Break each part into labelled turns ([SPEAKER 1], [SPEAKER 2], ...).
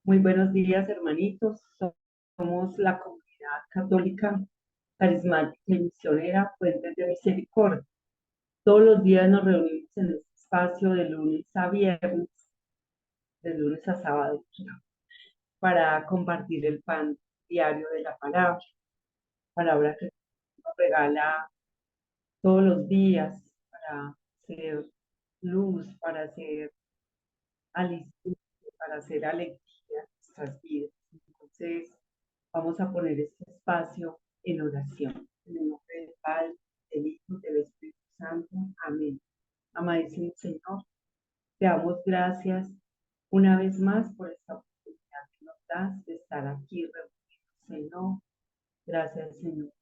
[SPEAKER 1] Muy buenos días, hermanitos. Somos la comunidad católica carismática y misionera Fuentes de Misericordia. Todos los días nos reunimos en este espacio de lunes a viernes, de lunes a sábado, para compartir el pan diario de la palabra que nos regala todos los días para ser luz, para ser aliento, para hacer alegría en nuestras vidas. Entonces, vamos a poner este espacio en oración. En el nombre del Padre, del Hijo, del Espíritu Santo. Amén. Amadísimo Señor, te damos gracias una vez más por esta oportunidad que nos das de estar aquí reunidos, Señor. Gracias, Señor,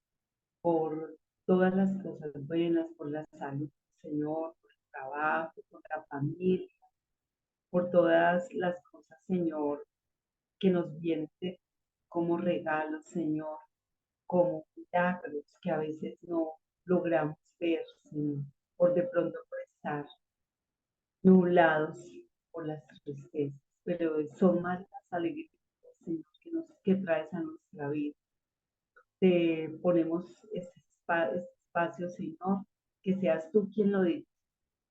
[SPEAKER 1] por todas las cosas buenas, por la salud, Señor, por el trabajo, por la familia, por todas las cosas, Señor, que nos vienen como regalos, Señor, como milagros que a veces no logramos ver, Señor, por de pronto por estar nublados por las tristezas, pero son más las alegrías, Señor, que traes a nuestra vida. Te ponemos este espacio, Señor, que seas tú quien lo diga,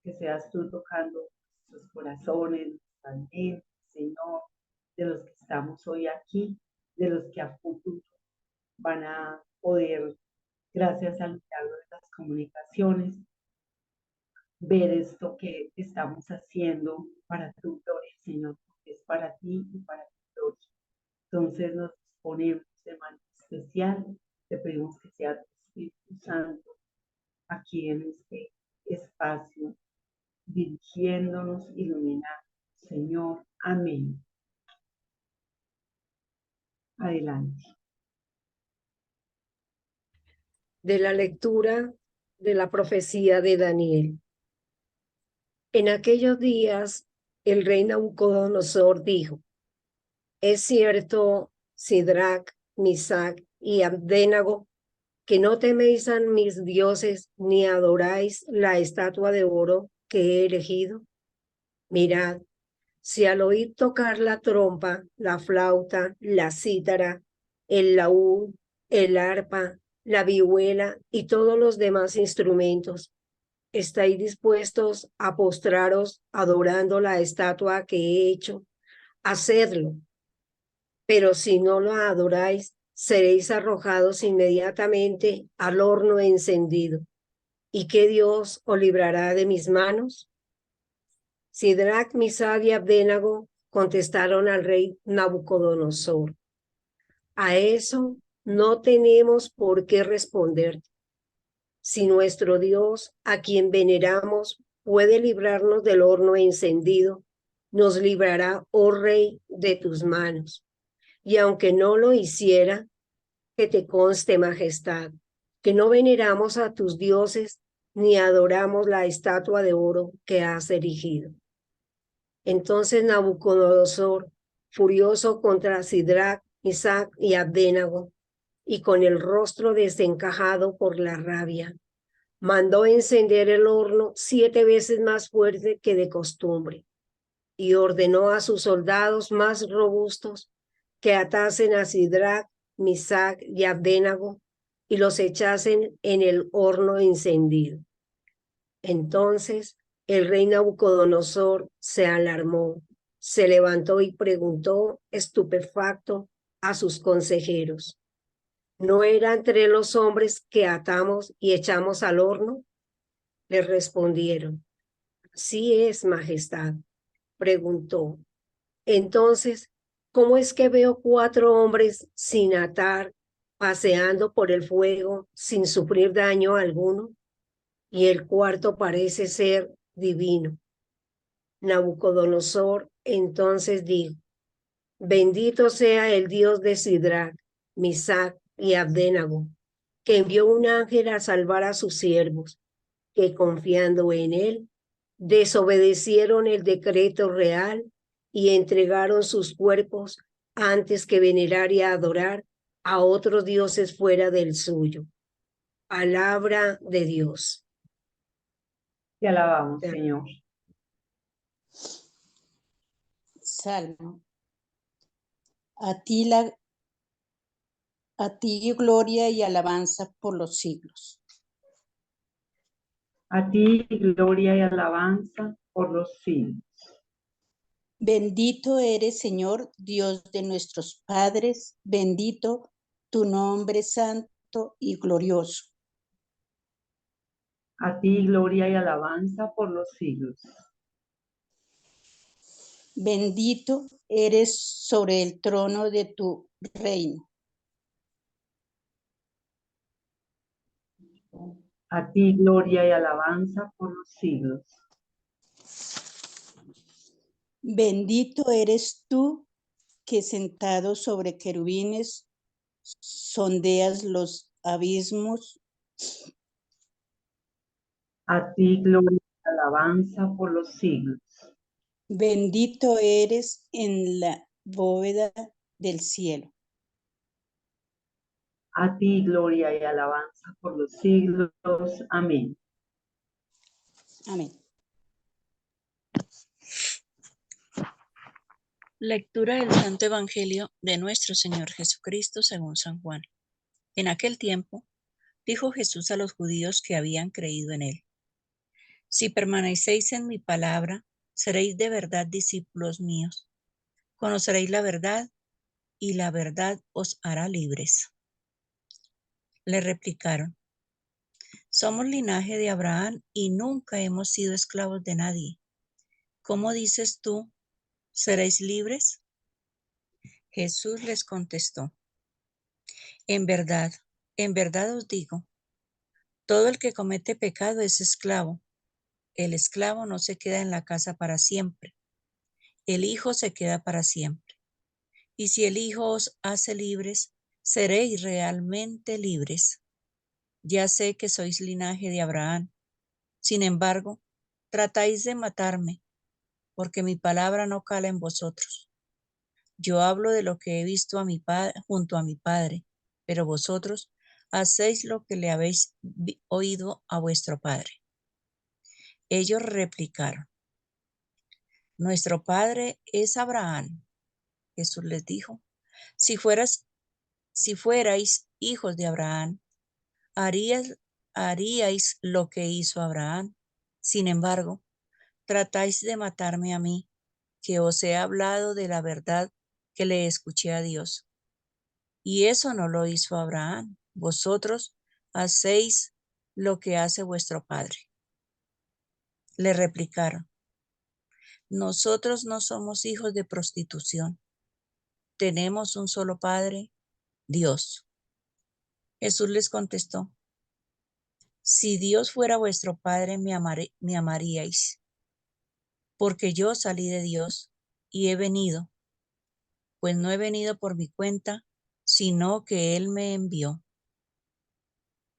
[SPEAKER 1] que seas tú tocando nuestros corazones, nuestras mentes, Señor, de los que estamos hoy aquí, de los que a futuro van a poder, gracias al milagro de las comunicaciones, ver esto que estamos haciendo para tu gloria, Señor, porque es para ti y para tu gloria. Entonces nos disponemos de manera especial, te pedimos que sea tu Espíritu Santo aquí en este espacio, dirigiéndonos, iluminando, Señor. Amén. Adelante.
[SPEAKER 2] De la lectura de la profecía de Daniel. En aquellos días, el rey Nabucodonosor dijo: es cierto, Sidrac, Misac y Abdenago, que no teméis a mis dioses ni adoráis la estatua de oro que he elegido. Mirad, si al oír tocar la trompa, la flauta, la cítara, el laúd, el arpa, la vihuela y todos los demás instrumentos, estáis dispuestos a postraros adorando la estatua que he hecho, hacedlo. Pero si no lo adoráis, seréis arrojados inmediatamente al horno encendido. ¿Y qué Dios os librará de mis manos? Sidrac, Misac y Abdenago contestaron al rey Nabucodonosor: a eso no tenemos por qué responder. Si nuestro Dios, a quien veneramos, puede librarnos del horno encendido, nos librará, oh rey, de tus manos. Y aunque no lo hiciera, que te conste, majestad, que no veneramos a tus dioses ni adoramos la estatua de oro que has erigido. Entonces Nabucodonosor, furioso contra Sidrac, Misac y Abdenago, y con el rostro desencajado por la rabia, mandó encender el horno 7 veces más fuerte que de costumbre, y ordenó a sus soldados más robustos que atasen a Sidrac, Misac y Abdenago y los echasen en el horno encendido. Entonces el rey Nabucodonosor se alarmó, se levantó y preguntó, estupefacto, a sus consejeros: ¿no era entre los hombres que atamos y echamos al horno? Le respondieron: sí es, majestad. Preguntó: entonces, ¿cómo es que veo 4 hombres sin atar, paseando por el fuego sin sufrir daño alguno? Y el cuarto parece ser divino. Nabucodonosor entonces dijo: bendito sea el Dios de Sidrac, Misac y Abdenago, que envió un ángel a salvar a sus siervos, que confiando en él, desobedecieron el decreto real y entregaron sus cuerpos antes que venerar y adorar a otros dioses fuera del suyo. Palabra de Dios.
[SPEAKER 1] Te alabamos, Señor.
[SPEAKER 3] Salmo. A ti gloria y alabanza por los siglos.
[SPEAKER 1] A ti gloria y alabanza por los siglos.
[SPEAKER 3] Bendito eres, Señor, Dios de nuestros padres, bendito tu nombre santo y glorioso.
[SPEAKER 1] A ti gloria y alabanza por los siglos.
[SPEAKER 3] Bendito eres sobre el trono de tu reino.
[SPEAKER 1] A ti gloria y alabanza por los siglos.
[SPEAKER 3] Bendito eres tú que sentado sobre querubines sondeas los abismos.
[SPEAKER 1] A ti gloria y alabanza por los siglos.
[SPEAKER 3] Bendito eres en la bóveda del cielo.
[SPEAKER 1] A ti gloria y alabanza por los siglos. Amén.
[SPEAKER 3] Amén.
[SPEAKER 4] Lectura del Santo Evangelio de nuestro Señor Jesucristo según San Juan. En aquel tiempo, dijo Jesús a los judíos que habían creído en él: Si permanecéis en mi palabra, seréis de verdad discípulos míos. Conoceréis la verdad y la verdad os hará libres. Le replicaron: Somos linaje de Abraham y nunca hemos sido esclavos de nadie. ¿Cómo dices tú, seréis libres? Jesús les contestó: en verdad os digo, todo el que comete pecado es esclavo. El esclavo no se queda en la casa para siempre. El Hijo se queda para siempre. Y si el Hijo os hace libres, seréis realmente libres. Ya sé que sois linaje de Abraham. Sin embargo, tratáis de matarme, porque mi palabra no cala en vosotros. Yo hablo de lo que he visto junto a mi Padre, pero vosotros hacéis lo que le habéis oído a vuestro padre. Ellos replicaron: Nuestro padre es Abraham. Jesús les dijo: Si fuerais hijos de Abraham, haríais lo que hizo Abraham. Sin embargo, tratáis de matarme a mí, que os he hablado de la verdad que le escuché a Dios. Y eso no lo hizo Abraham. Vosotros hacéis lo que hace vuestro padre. Le replicaron: Nosotros no somos hijos de prostitución. Tenemos un solo Padre, Dios. Jesús les contestó: Si Dios fuera vuestro Padre, me amaríais, porque yo salí de Dios y he venido, pues no he venido por mi cuenta, sino que Él me envió.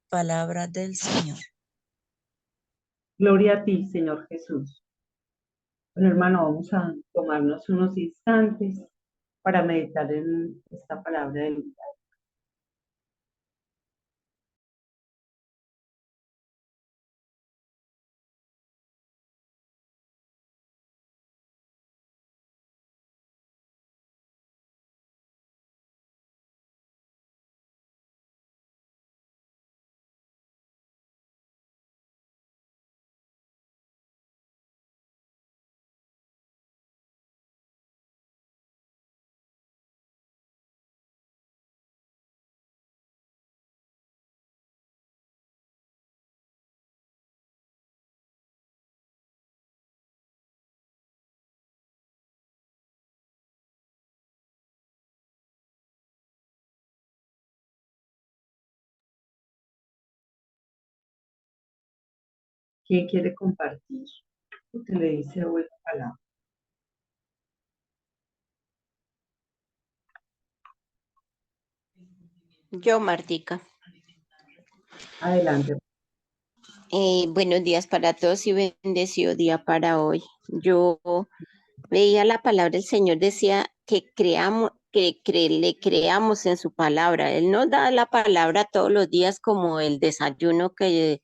[SPEAKER 4] Palabra del Señor.
[SPEAKER 1] Gloria a ti, Señor Jesús. Bueno, hermano, vamos a tomarnos unos instantes para meditar en esta palabra del día. ¿Quién quiere compartir lo que le dice hoy la palabra?
[SPEAKER 5] Yo, Martica.
[SPEAKER 1] Adelante.
[SPEAKER 5] Buenos días para todos y bendecido día para hoy. Yo veía la palabra del Señor, decía que le creamos en su palabra. Él nos da la palabra todos los días como el desayuno que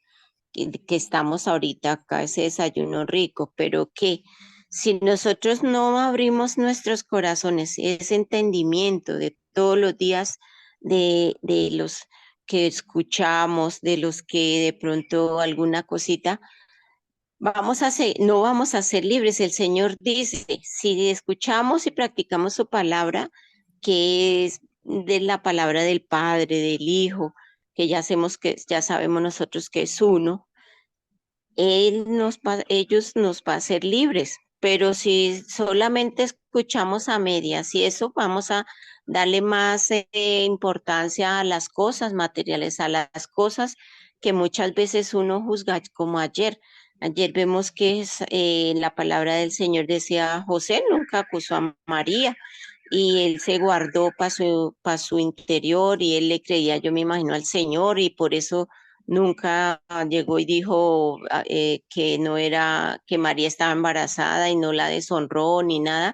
[SPEAKER 5] estamos ahorita acá, ese desayuno rico, pero que Si nosotros no abrimos nuestros corazones, ese entendimiento de todos los días de los que escuchamos, de los que de pronto alguna cosita, no vamos a ser libres. El Señor dice, si escuchamos y practicamos su palabra, que es de la palabra del Padre, del Hijo, ya sabemos nosotros que es uno, ellos nos va a hacer libres. Pero si solamente escuchamos a medias y eso, vamos a darle más importancia a las cosas materiales, a las cosas que muchas veces uno juzga, como ayer. Ayer vemos que la palabra del Señor decía, José nunca acusó a María y él se guardó para su interior y él le creía, yo me imagino, al Señor y por eso nunca llegó y dijo que no era, que María estaba embarazada y no la deshonró ni nada,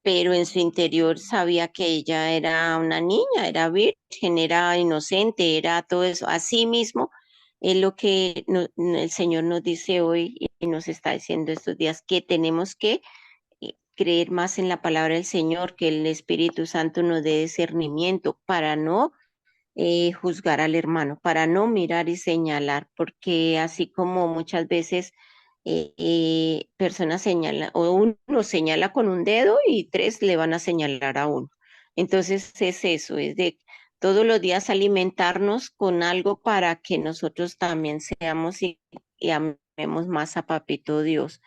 [SPEAKER 5] pero en su interior sabía que ella era una niña, era virgen, era inocente, era todo eso. Así mismo es lo que el Señor nos dice hoy y nos está diciendo estos días, que tenemos que creer más en la palabra del Señor, que el Espíritu Santo nos dé discernimiento para no juzgar al hermano, para no mirar y señalar, porque así como muchas veces personas señalan, o uno señala con un dedo y tres le van a señalar a uno. Entonces es eso, es de todos los días alimentarnos con algo para que nosotros también seamos y amemos más a Papito Dios,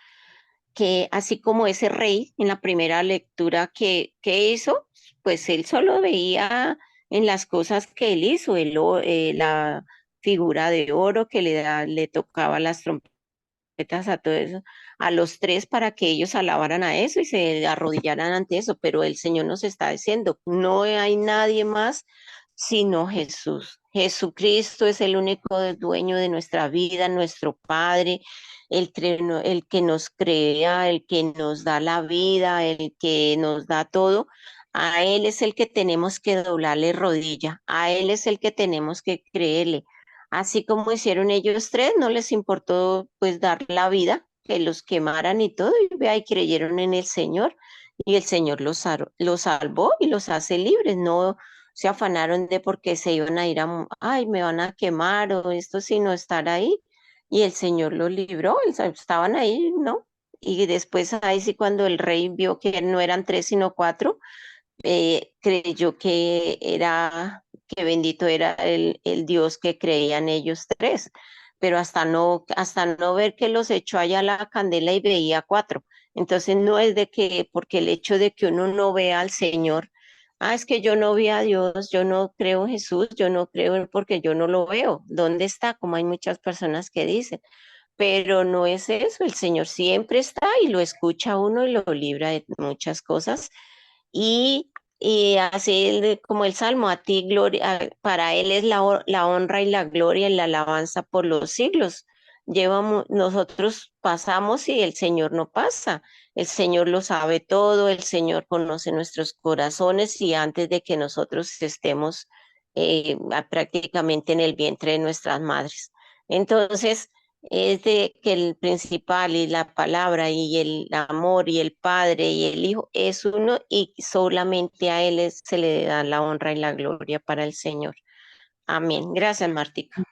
[SPEAKER 5] que así como ese rey en la primera lectura que hizo, pues él solo veía en las cosas que él hizo, la figura de oro que le tocaba las trompetas a todo eso, a los tres para que ellos alabaran a eso y se arrodillaran ante eso, pero el Señor nos está diciendo, no hay nadie más sino Jesús. Jesucristo es el único dueño de nuestra vida, nuestro Padre, el que nos crea, el que nos da la vida, el que nos da todo. A Él es el que tenemos que doblarle rodilla, a Él es el que tenemos que creerle. Así como hicieron ellos tres, no les importó pues dar la vida, que los quemaran y todo, y vea, y creyeron en el Señor, y el Señor los salvó y los hace libres, no se afanaron de porque se iban a ir ay, me van a quemar o esto, sino estar ahí. Y el Señor los libró, estaban ahí, ¿no? Y después ahí sí cuando el rey vio que no eran tres sino cuatro, creyó que bendito era el Dios que creían ellos tres. Pero hasta no ver que los echó allá a la candela y veía cuatro. Entonces no es de que, porque el hecho de que uno no vea al Señor, es que yo no vi a Dios, yo no creo en Jesús, yo no creo porque yo no lo veo. ¿Dónde está? Como hay muchas personas que dicen. Pero no es eso, el Señor siempre está y lo escucha a uno y lo libra de muchas cosas. Y, y así como el Salmo, a ti gloria, para Él es la honra y la gloria y la alabanza por los siglos. Nosotros pasamos y el Señor no pasa. El Señor lo sabe todo, el Señor conoce nuestros corazones y antes de que nosotros estemos prácticamente en el vientre de nuestras madres. Entonces, es de que el principal y la palabra y el amor y el Padre y el Hijo es uno y solamente a Él se le da la honra y la gloria para el Señor. Amén. Gracias, Martica.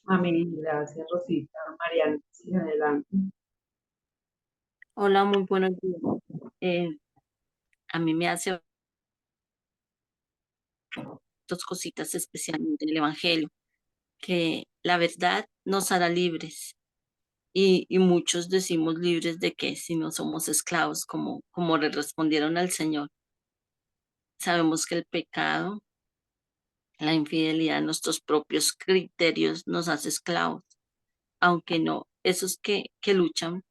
[SPEAKER 1] Amén. Gracias, Rosita. Mariana, sigue adelante.
[SPEAKER 6] Hola, muy buenos días. Eh, a mí me hace dos cositas especialmente en el Evangelio, que la verdad nos hará libres y muchos decimos libres de que si no somos esclavos, como le respondieron al Señor. Sabemos que el pecado, la infidelidad, nuestros propios criterios nos hace esclavos, aunque no, esos que luchan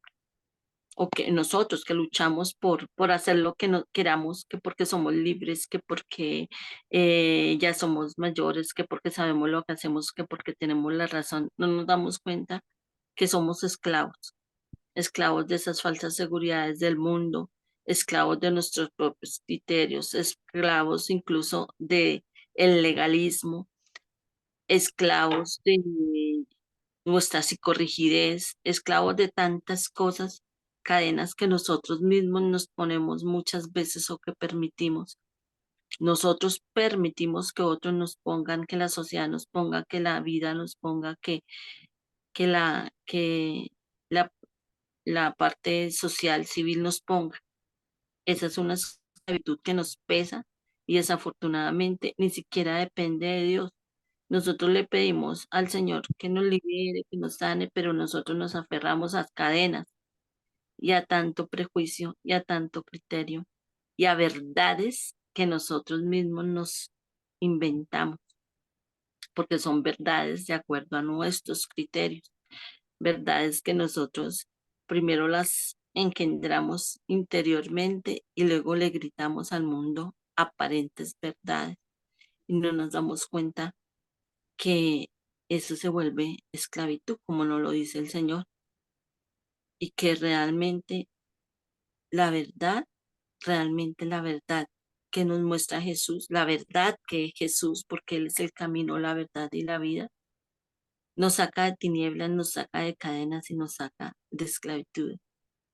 [SPEAKER 6] o que nosotros que luchamos por hacer lo que no queramos, que porque somos libres, que porque ya somos mayores, que porque sabemos lo que hacemos, que porque tenemos la razón, no nos damos cuenta que somos esclavos, esclavos de esas falsas seguridades del mundo, esclavos de nuestros propios criterios, esclavos incluso de el legalismo, esclavos de nuestra psicorrigidez, esclavos de tantas cosas cadenas que nosotros mismos nos ponemos muchas veces o que permitimos. Nosotros permitimos que otros nos pongan, que la sociedad nos ponga, que la vida nos ponga, que la parte social, civil nos ponga. Esa es una esclavitud que nos pesa y desafortunadamente ni siquiera depende de Dios. Nosotros le pedimos al Señor que nos libere, que nos sane, pero nosotros nos aferramos a cadenas y a tanto prejuicio y a tanto criterio y a verdades que nosotros mismos nos inventamos, porque son verdades de acuerdo a nuestros criterios, verdades que nosotros primero las engendramos interiormente y luego le gritamos al mundo aparentes verdades y no nos damos cuenta que eso se vuelve esclavitud, como nos lo dice el Señor, y que realmente la verdad que nos muestra Jesús, la verdad que es Jesús, porque Él es el camino, la verdad y la vida, nos saca de tinieblas, nos saca de cadenas y nos saca de esclavitud.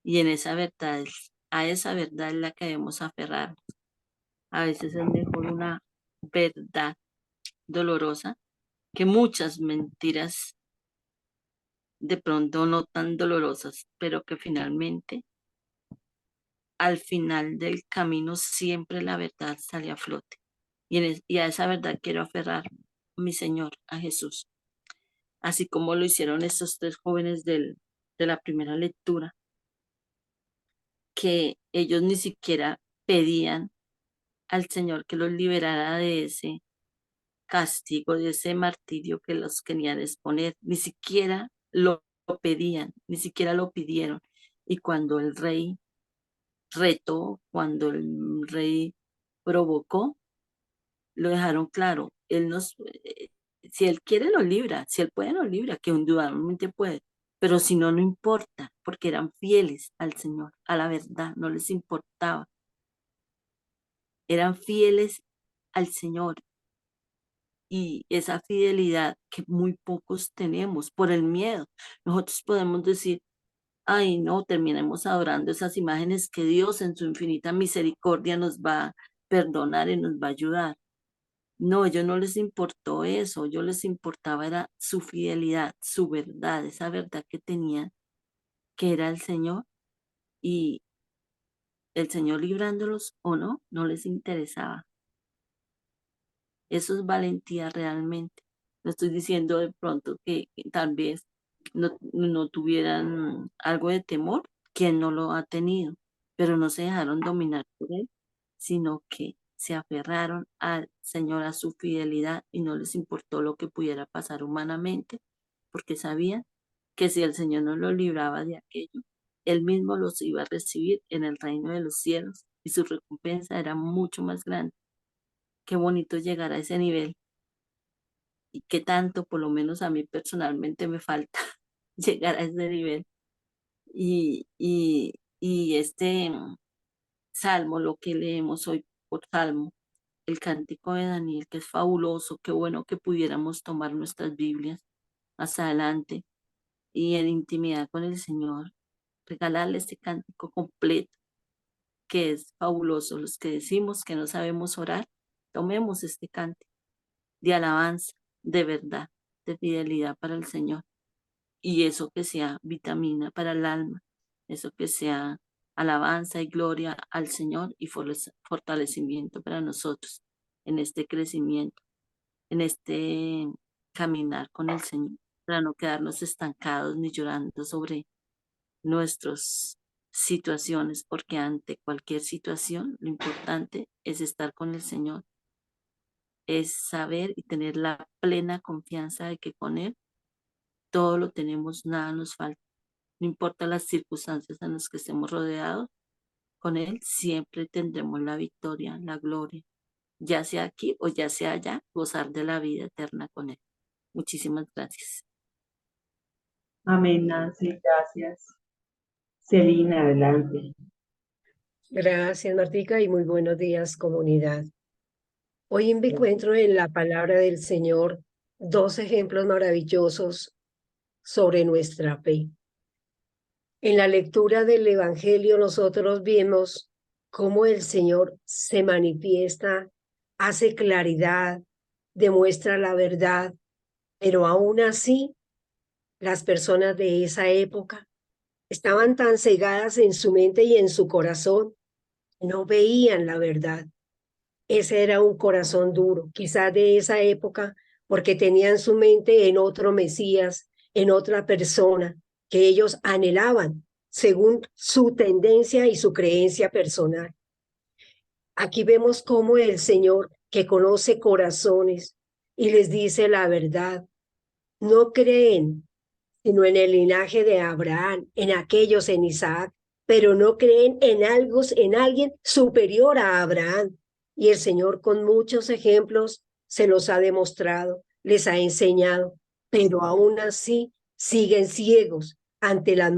[SPEAKER 6] Y en esa verdad, a esa verdad es la que debemos aferrarnos. A veces es mejor una verdad dolorosa que muchas mentiras de pronto no tan dolorosas, pero que finalmente, al final del camino, siempre la verdad sale a flote. Y a esa verdad quiero aferrar, mi Señor, a Jesús. Así como lo hicieron estos tres jóvenes de la primera lectura, que ellos ni siquiera pedían al Señor que los liberara de ese castigo, de ese martirio que los querían exponer, ni siquiera lo pedían, ni siquiera lo pidieron. Y cuando el rey retó, cuando el rey provocó, lo dejaron claro. Si él quiere lo libra, si él puede lo libra, que indudablemente puede, pero si no, no importa, porque eran fieles al Señor, a la verdad, no les importaba. Eran fieles al Señor y esa fidelidad que muy pocos tenemos por el miedo. Nosotros podemos decir, ay, no, terminemos adorando esas imágenes que Dios en su infinita misericordia nos va a perdonar y nos va a ayudar. No, a ellos no les importó eso, a ellos les importaba era su fidelidad, su verdad, esa verdad que tenían, que era el Señor, y el Señor librándolos o no, no les interesaba. Eso es valentía realmente. No estoy diciendo de pronto que tal vez no tuvieran algo de temor, quien no lo ha tenido, pero no se dejaron dominar por él, sino que se aferraron al Señor, a su fidelidad y no les importó lo que pudiera pasar humanamente, porque sabían que si el Señor no los libraba de aquello, él mismo los iba a recibir en el reino de los cielos y su recompensa era mucho más grande. Qué bonito llegar a ese nivel y qué tanto, por lo menos a mí personalmente, me falta llegar a ese nivel. Y este salmo, lo que leemos hoy por salmo, el cántico de Daniel, que es fabuloso, qué bueno que pudiéramos tomar nuestras Biblias más adelante y en intimidad con el Señor, regalarle este cántico completo, que es fabuloso. Los que decimos que no sabemos orar, tomemos este cántico de alabanza, de verdad, de fidelidad para el Señor. Y eso que sea vitamina para el alma, eso que sea alabanza y gloria al Señor y fortalecimiento para nosotros en este crecimiento, en este caminar con el Señor, para no quedarnos estancados ni llorando sobre nuestras situaciones, porque ante cualquier situación lo importante es estar con el Señor, es saber y tener la plena confianza de que con Él todo lo tenemos, nada nos falta. No importa las circunstancias en las que estemos rodeados, con Él siempre tendremos la victoria, la gloria, ya sea aquí o ya sea allá, gozar de la vida eterna con Él. Muchísimas gracias.
[SPEAKER 1] Amén, Nancy, gracias. Celina, adelante.
[SPEAKER 2] Gracias, Martica, y muy buenos días, comunidad. Hoy me encuentro en la palabra del Señor dos ejemplos maravillosos sobre nuestra fe. En la lectura del Evangelio nosotros vimos cómo el Señor se manifiesta, hace claridad, demuestra la verdad, pero aún así las personas de esa época estaban tan cegadas en su mente y en su corazón, no veían la verdad. Ese era un corazón duro, quizás de esa época, porque tenían su mente en otro Mesías, en otra persona que ellos anhelaban según su tendencia y su creencia personal. Aquí vemos cómo el Señor, que conoce corazones y les dice la verdad, no creen sino en el linaje de Abraham, en aquellos en Isaac, pero no creen en algo, en alguien superior a Abraham. Y el Señor con muchos ejemplos se los ha demostrado, les ha enseñado, pero aún así siguen ciegos ante la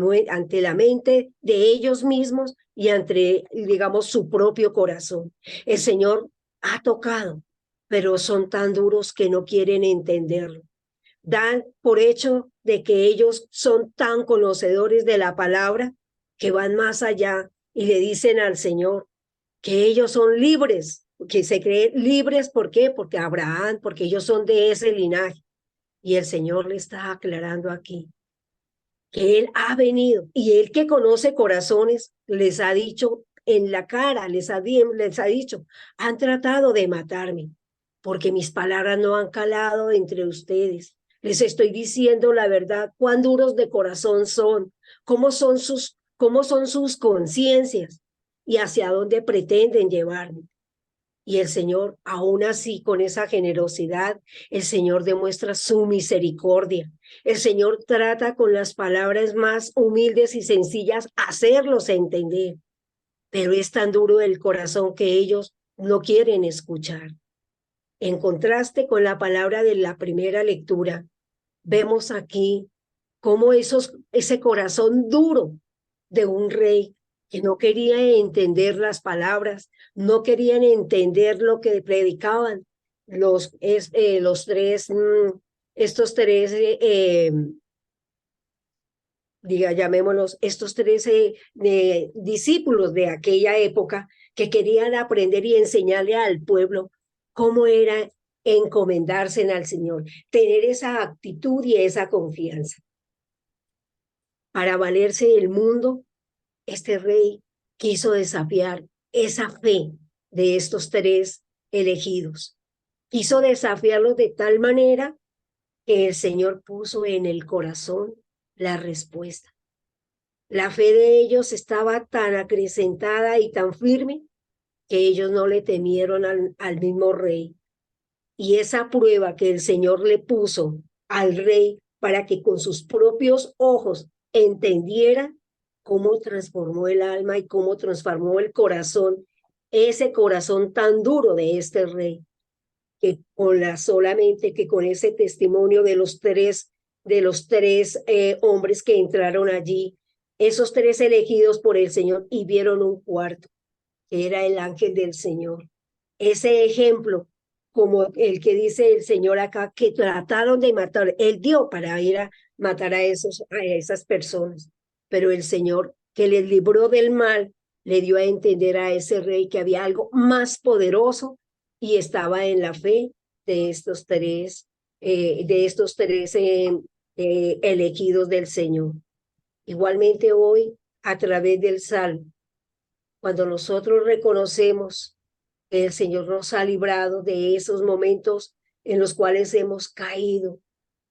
[SPEAKER 2] mente de ellos mismos y ante, digamos, su propio corazón. El Señor ha tocado, pero son tan duros que no quieren entenderlo. Dan por hecho de que ellos son tan conocedores de la palabra que van más allá y le dicen al Señor que ellos son libres, que se creen libres. ¿Por qué? Porque Abraham, porque ellos son de ese linaje. Y el Señor le está aclarando aquí que Él ha venido y Él que conoce corazones les ha dicho en la cara, les ha dicho, han tratado de matarme porque mis palabras no han calado entre ustedes. Les estoy diciendo la verdad, cuán duros de corazón son, cómo son sus conciencias y hacia dónde pretenden llevarme. Y el Señor, aún así, con esa generosidad, el Señor demuestra su misericordia. El Señor trata con las palabras más humildes y sencillas hacerlos entender. Pero es tan duro el corazón que ellos no quieren escuchar. En contraste con la palabra de la primera lectura, vemos aquí cómo ese corazón duro de un rey que no quería entender las palabras, no querían entender lo que predicaban estos tres, llamémoslos, estos 13 discípulos de aquella época que querían aprender y enseñarle al pueblo cómo era encomendarse al Señor, tener esa actitud y esa confianza. Para valerse del mundo, este rey quiso desafiar esa fe de estos tres elegidos. Quiso desafiarlos de tal manera que el Señor puso en el corazón la respuesta. La fe de ellos estaba tan acrecentada y tan firme que ellos no le temieron al mismo rey. Y esa prueba que el Señor le puso al rey para que con sus propios ojos entendiera cómo transformó el alma y cómo transformó el corazón, ese corazón tan duro de este rey, que solamente que con ese testimonio de los tres hombres que entraron allí, esos tres elegidos por el Señor, y vieron un cuarto, que era el ángel del Señor. Ese ejemplo, como el que dice el Señor acá, que trataron de matar, Él dio para ir a matar a esas personas, pero el Señor que les libró del mal, le dio a entender a ese rey que había algo más poderoso y estaba en la fe de estos tres elegidos del Señor. Igualmente hoy, a través del Salmo, cuando nosotros reconocemos que el Señor nos ha librado de esos momentos en los cuales hemos caído,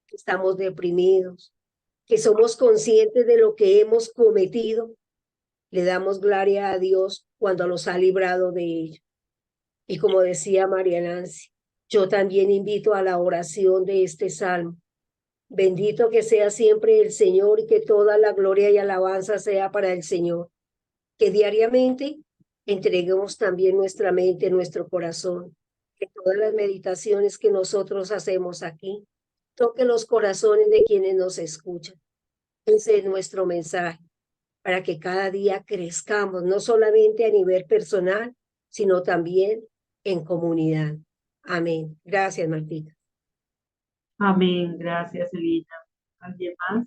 [SPEAKER 2] que estamos deprimidos, que somos conscientes de lo que hemos cometido, le damos gloria a Dios cuando nos ha librado de ello. Y como decía María Nancy, yo también invito a la oración de este salmo. Bendito que sea siempre el Señor y que toda la gloria y alabanza sea para el Señor. Que diariamente entreguemos también nuestra mente, nuestro corazón, que todas las meditaciones que nosotros hacemos aquí toquen los corazones de quienes nos escuchan. Ese es nuestro mensaje, para que cada día crezcamos, no solamente a nivel personal, sino también en comunidad. Amén. Gracias, Martita.
[SPEAKER 1] Amén. Gracias, Elina. ¿Alguien más?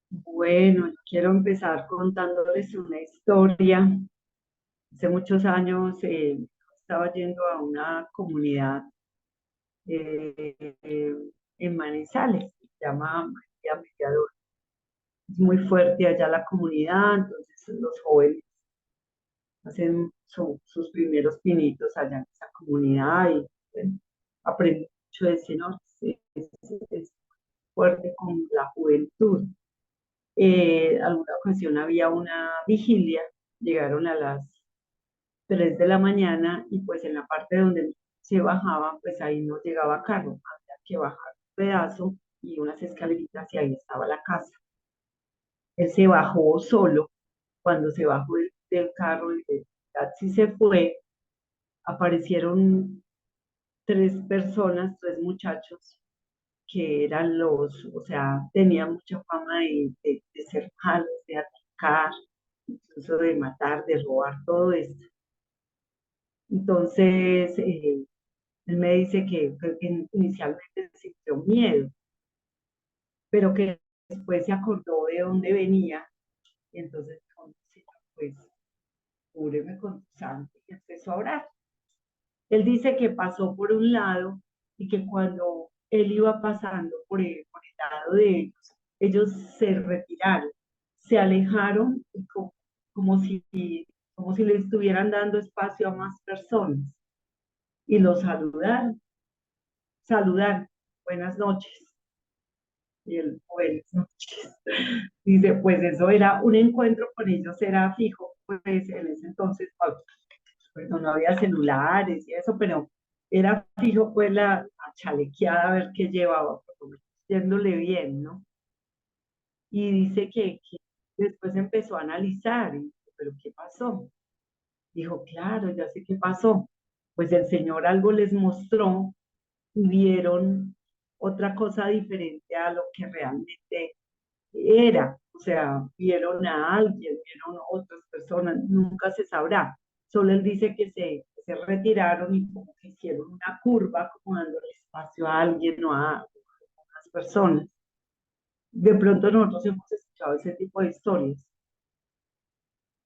[SPEAKER 1] Bueno, quiero empezar contándoles una historia. Hace muchos años estaba yendo a una comunidad eh, eh, en Manizales, se llama María Mediador. Es muy fuerte allá la comunidad, entonces los jóvenes hacen sus primeros pinitos allá en esa comunidad y bueno, aprendí mucho de ese norte, es fuerte con la juventud. Alguna ocasión había una vigilia, llegaron a las 3 de la mañana y pues en la parte donde se bajaba, pues ahí no llegaba carro, había que bajar un pedazo y unas escaleritas y ahí estaba la casa. Él se bajó solo, cuando se bajó del carro y del taxi se fue, aparecieron tres personas, tres muchachos que eran o sea, tenían mucha fama de ser malos, de atacar, incluso de matar, de robar, todo esto. Entonces, él me dice que inicialmente sintió miedo, pero que después se acordó de dónde venía, y entonces dijo, "Sí, pues, cúbreme con tu sangre", y empezó a orar. Él dice que pasó por un lado y que cuando él iba pasando por el lado de ellos se retiraron, se alejaron y como si, como si le estuvieran dando espacio a más personas y lo saludaron, saludaron, buenas noches. Y él, buenas noches. Dice, pues eso era un encuentro con ellos, era fijo, pues en ese entonces, pues no había celulares y eso, pero era fijo pues la chalequeada a ver qué llevaba, por lo menos yéndole bien, ¿no? Y dice que después empezó a analizar, y dijo, ¿pero qué pasó? Dijo, claro, ya sé qué pasó. Pues el Señor algo les mostró y vieron otra cosa diferente a lo que realmente era. O sea, vieron a alguien, vieron a otras personas, nunca se sabrá. Solo él dice que se retiraron y como que hicieron una curva, como dando espacio a alguien o a otras personas. De pronto nosotros hemos escuchado ese tipo de historias.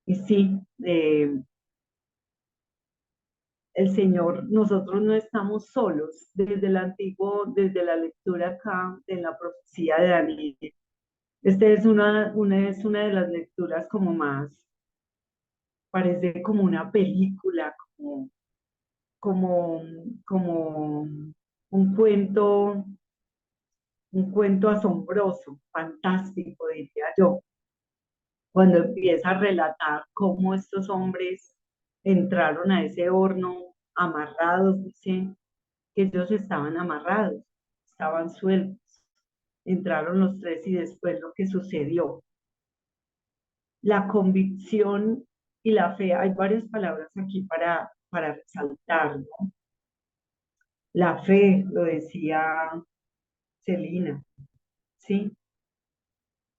[SPEAKER 1] Y sí, el Señor, nosotros no estamos solos. Desde el antiguo, desde la lectura acá de la profecía de Daniel, esta es una de las lecturas como más, parece como una película, como, como un cuento asombroso, fantástico, diría yo, cuando empieza a relatar cómo estos hombres entraron a ese horno amarrados, dice que ellos estaban amarrados, estaban sueltos, entraron los tres y después lo que sucedió. La convicción y la fe, hay varias palabras aquí para resaltar, ¿no? La fe, lo decía Celina, ¿sí?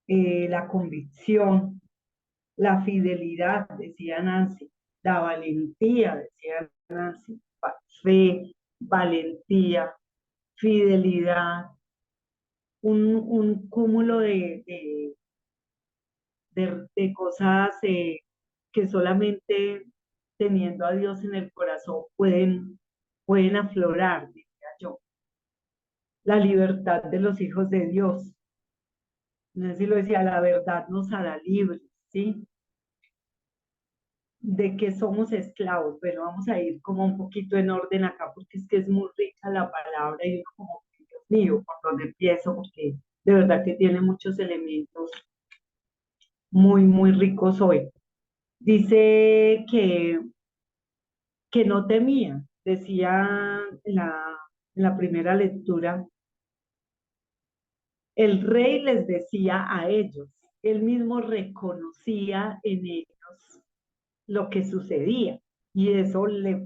[SPEAKER 1] La convicción, la fidelidad, decía Nancy, la valentía, decía Nancy, fe, valentía, fidelidad, un cúmulo de cosas que solamente teniendo a Dios en el corazón pueden aflorar, diría yo. La libertad de los hijos de Dios. No sé si lo decía, la verdad nos hará libres, ¿sí? De que somos esclavos. Bueno, vamos a ir como un poquito en orden acá porque es que es muy rica la palabra y como, Dios mío, por donde empiezo, porque de verdad que tiene muchos elementos muy ricos hoy. Dice que no temía, decía en la primera lectura, el rey les decía a ellos, él mismo reconocía en ellos lo que sucedía y eso lo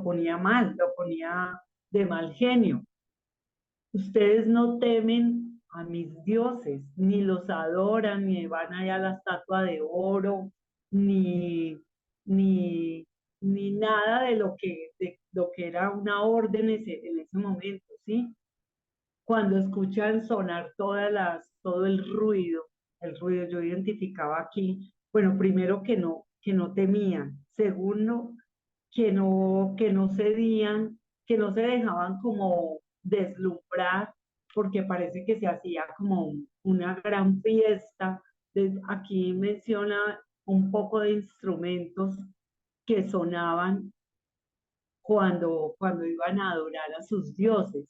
[SPEAKER 1] ponía mal, lo ponía de mal genio. Ustedes no temen a mis dioses, ni los adoran, ni van allá a la estatua de oro, ni, ni, ni nada de lo que era una orden en ese momento, ¿sí? cuando escuchan sonar todo el ruido, yo identificaba aquí, bueno, primero que no temían, segundo, que no cedían, que no se dejaban como deslumbrar, porque parece que se hacía como una gran fiesta. Aquí menciona un poco de instrumentos que sonaban cuando iban a adorar a sus dioses.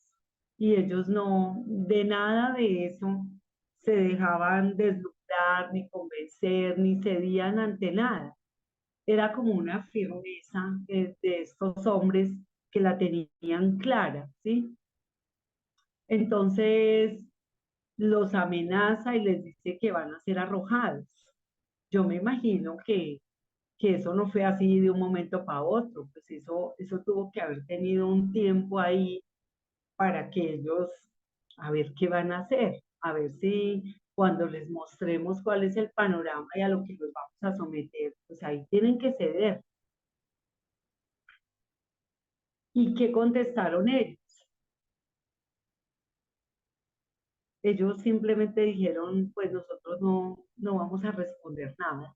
[SPEAKER 1] Y ellos no, de nada de eso se dejaban deslumbrar, ni convencer, ni cedían ante nada. Era como una firmeza de estos hombres que la tenían clara, ¿sí? Entonces los amenaza y les dice que van a ser arrojados. Yo me imagino que eso no fue así de un momento para otro, pues eso tuvo que haber tenido un tiempo ahí para que ellos, a ver qué van a hacer, a ver si cuando les mostremos cuál es el panorama y a lo que los vamos a someter, pues ahí tienen que ceder. ¿Y qué contestaron ellos? Ellos simplemente dijeron, pues nosotros no vamos a responder nada.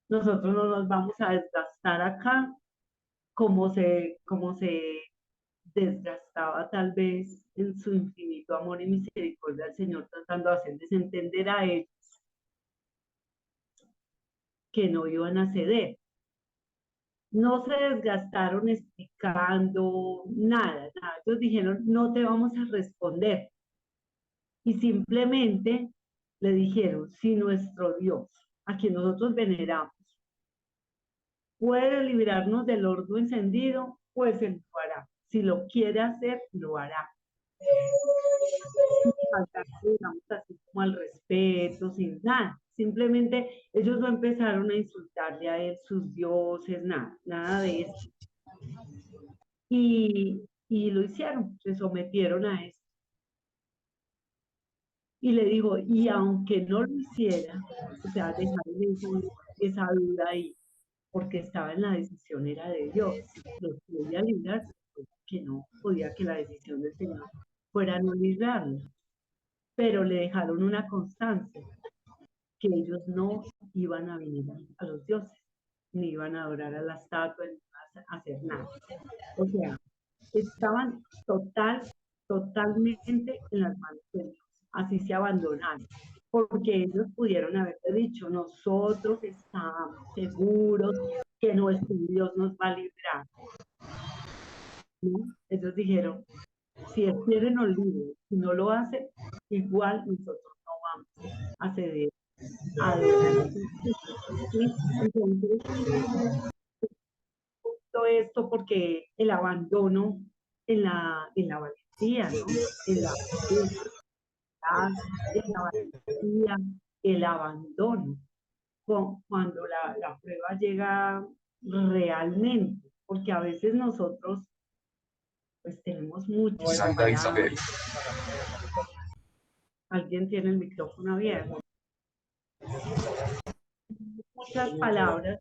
[SPEAKER 1] Nosotros no nos vamos a desgastar acá como se desgastaba tal vez en su infinito amor y misericordia al Señor, tratando de hacerles entender a ellos que no iban a ceder. No se desgastaron explicando nada, nada. Ellos dijeron, no te vamos a responder. Y simplemente le dijeron, si nuestro Dios, a quien nosotros veneramos, puede librarnos del horno encendido, pues él lo hará. Si lo quiere hacer, lo hará. Sin faltar, digamos, así como al respeto, sin nada. Simplemente ellos no empezaron a insultarle a él sus dioses, nada, nada de eso. Y lo hicieron, se sometieron a eso. Y le dijo, y aunque no lo hiciera, o sea, dejaron esa duda ahí, porque estaba en la decisión, era de Dios, los podía librar, que no podía que la decisión del Señor fuera no librarlos, pero le dejaron una constancia, que ellos no iban a venir a los dioses, ni iban a adorar a la estatua, ni iban a hacer nada. O sea, estaban totalmente en las manos de Dios, así se abandonaron, porque ellos pudieron haberle dicho, nosotros estamos seguros que nuestro Dios nos va a librar. ¿No? Ellos dijeron, si Él quiere nos libre, si no lo hace, igual nosotros no vamos a ceder a adorar a Dios. ¿Sí? Entonces, todo esto porque el abandono en la valentía, ¿no? En la, en la valentía, el abandono, cuando la prueba llega realmente, porque a veces nosotros pues tenemos muchas palabras. Alguien tiene el micrófono abierto. Muchas palabras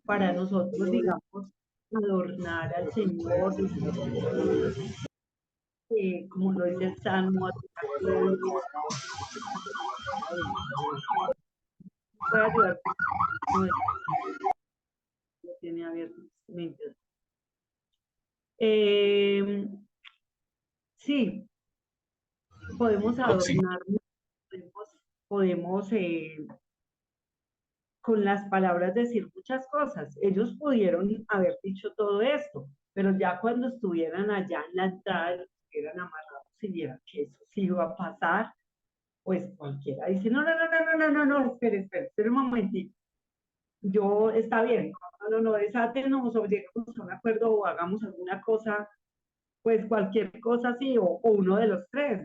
[SPEAKER 1] para nosotros, digamos, adornar al Señor, como lo dice el Salmo, puede ayudar, no tiene abierto. Sí, podemos adornar, podemos con las palabras decir muchas cosas. Ellos pudieron haber dicho todo esto, pero ya cuando estuvieran allá en la entrada, estuvieran amarrados y vieran que eso sí iba a pasar, pues cualquiera dice, no, espere un momentito. Yo, está bien, no, desátenos o lleguemos a un acuerdo o hagamos alguna cosa, pues cualquier cosa así, o uno de los tres,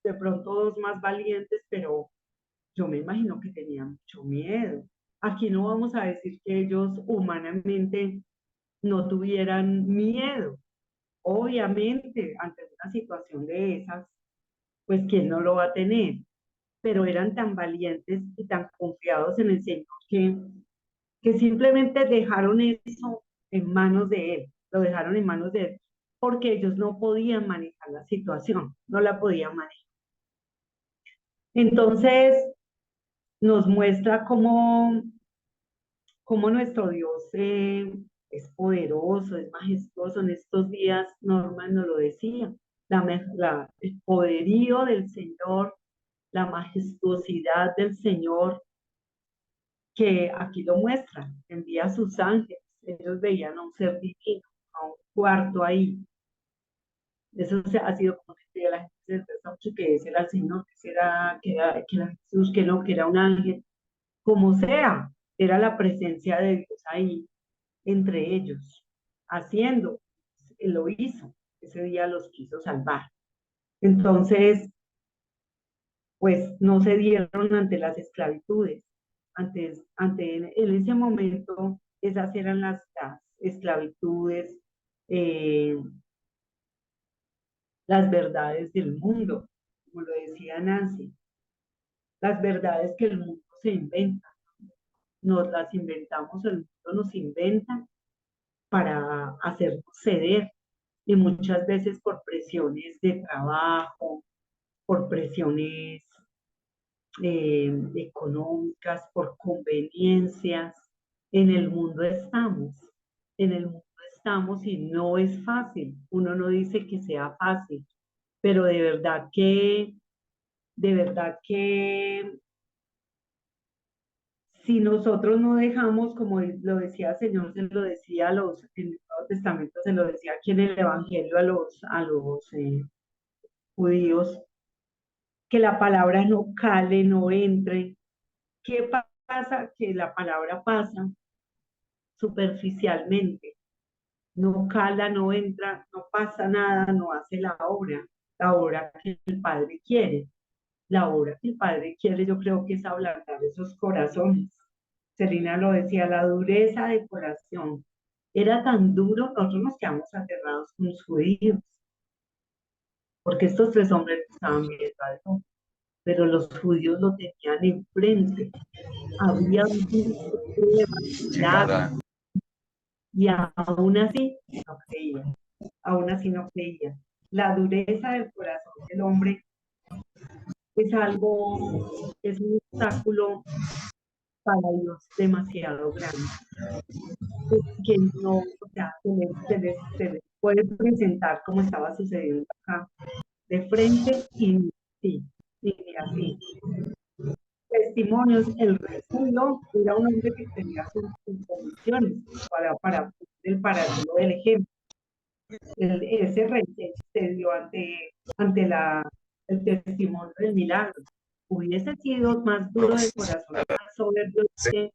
[SPEAKER 1] de pronto dos más valientes, pero yo me imagino que tenían mucho miedo. Aquí no vamos a decir que ellos humanamente no tuvieran miedo. Obviamente, ante una situación de esas, pues ¿quién no lo va a tener? Pero eran tan valientes y tan confiados en el Señor que simplemente dejaron eso en manos de Él, lo dejaron en manos de Él. porque ellos no podían manejar la situación, no la podían manejar. Entonces, nos muestra cómo nuestro Dios es poderoso, es majestuoso. En estos días, Norma nos lo decía, el poderío del Señor, la majestuosidad del Señor, que aquí lo muestra, envía a sus ángeles. Ellos veían a un ser divino, a un cuarto ahí. Eso ha sido como que la gente se expresa mucho, que ese era el Señor, que era Jesús, que no, que era un ángel, como sea, era la presencia de Dios ahí entre ellos, haciendo, él lo hizo, ese día los quiso salvar. Entonces, pues no se dieron ante las esclavitudes, en ese momento, esas eran las esclavitudes, las verdades del mundo, como lo decía Nancy, las verdades que el mundo se inventa, nos las inventamos, el mundo nos inventa para hacernos ceder, y muchas veces por presiones de trabajo, por presiones económicas, por conveniencias. En el mundo estamos y no es fácil. Uno no dice que sea fácil, pero de verdad que si nosotros no dejamos, como lo decía el Señor, se lo decía en el Nuevo Testamento, se lo decía aquí en el Evangelio a los judíos, que la palabra no cale, no entre. ¿Qué pasa? Que la palabra pasa superficialmente, no cala, no entra, no pasa nada, no hace la obra que el Padre quiere. La obra que el Padre quiere, yo creo que es ablandar esos corazones. Selina lo decía, la dureza de corazón. Era tan duro, nosotros nos quedamos aterrados con los judíos, porque estos tres hombres estaban viendo algo, pero los judíos lo tenían enfrente. Habían visto pruebas, y aún así no creían, aún así no creían. La dureza del corazón del hombre es un obstáculo para Dios demasiado grande, que no, o sea, se les puede presentar como estaba sucediendo acá, de frente sí, y así. Testimonios, el rey Julio era un hombre que tenía sus condiciones para el paralelo del ejemplo. Ese rey se dio ante el testimonio del milagro. Hubiese sido más duro de corazón, más soberbio, que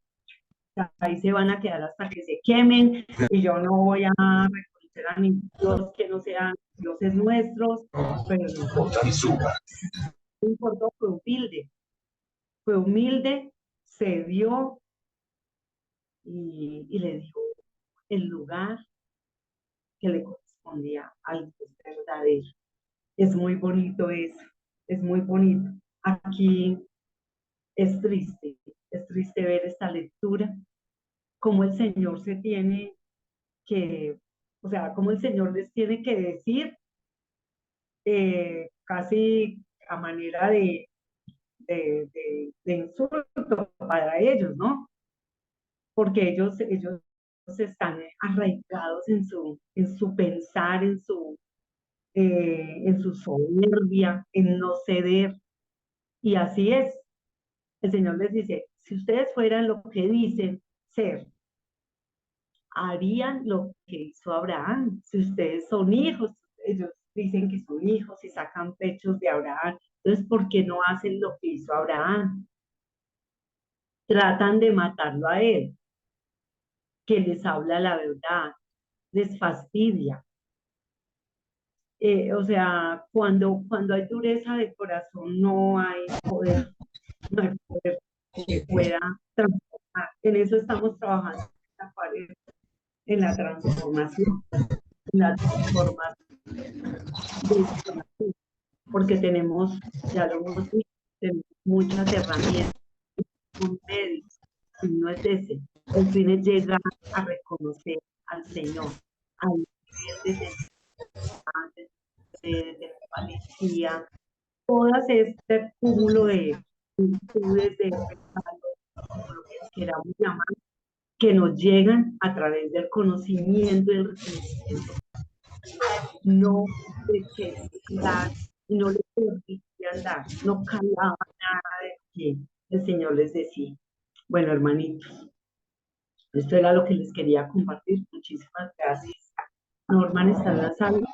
[SPEAKER 1] ahí se van a quedar hasta que se quemen, y yo no voy a reconocer a ningún Dios que no sean dioses nuestros, pero no importó, fue humilde, se dio y le dio el lugar que le correspondía al Dios verdadero. Es muy bonito eso, es muy bonito. Aquí es triste ver esta lectura, cómo el Señor o sea, cómo el Señor les tiene que decir, casi a manera de insulto para ellos, ¿no? Porque ellos están arraigados en su pensar, en su soberbia, en no ceder. Y así es. El Señor les dice, si ustedes fueran lo que dicen ser, harían lo que hizo Abraham. Si ustedes son hijos, ellos dicen que son hijos y sacan pechos de Abraham. Entonces, ¿por qué no hacen lo que hizo Abraham? Tratan de matarlo a él, que les habla la verdad, les fastidia. O sea, cuando hay dureza de corazón, no hay poder que pueda transformar. En eso estamos trabajando en la transformación, porque tenemos, ya lo hemos dicho, tenemos muchas herramientas, un medio, y no es ese. El fin es llegar a reconocer al Señor, al nivel de de tener valentía, todas este cúmulo de virtudes, de regalos, como lo que queramos llamar, que nos llegan a través del conocimiento y el reconocimiento, no de que andar y no les permitía andar, no calaba nada de que el Señor les decía. Bueno, hermanitos, esto era lo que les quería compartir. Muchísimas gracias. Norman está en la sala.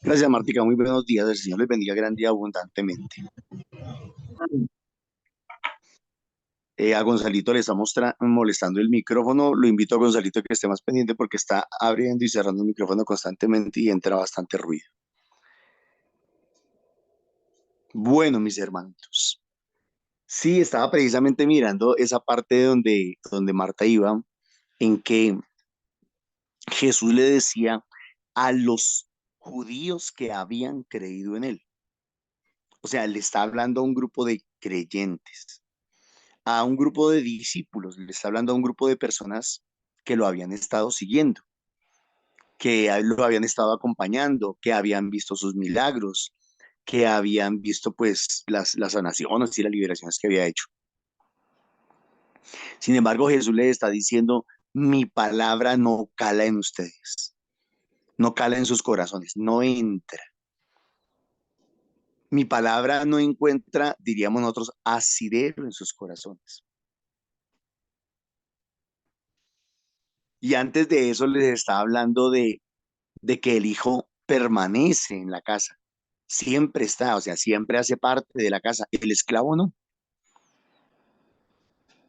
[SPEAKER 7] Gracias, Martica. Muy buenos días. El Señor les bendiga grande y abundantemente. A Gonzalito le está molestando el micrófono. Lo invito a Gonzalito que esté más pendiente porque está abriendo y cerrando el micrófono constantemente y entra bastante ruido. Bueno, mis hermanitos. Sí, estaba precisamente mirando esa parte donde Marta iba, en que Jesús le decía a los judíos que habían creído en él. O sea, le está hablando a un grupo de creyentes, a un grupo de discípulos, le está hablando a un grupo de personas que lo habían estado siguiendo, que lo habían estado acompañando, que habían visto sus milagros, que habían visto pues las sanaciones y las liberaciones que había hecho. Sin embargo, Jesús les está diciendo, mi palabra no cala en ustedes, no cala en sus corazones, no entra. Mi palabra no encuentra, diríamos nosotros, asidero en sus corazones. Y antes de eso les estaba hablando de que el hijo permanece en la casa. Siempre está, o sea, siempre hace parte de la casa. El esclavo no.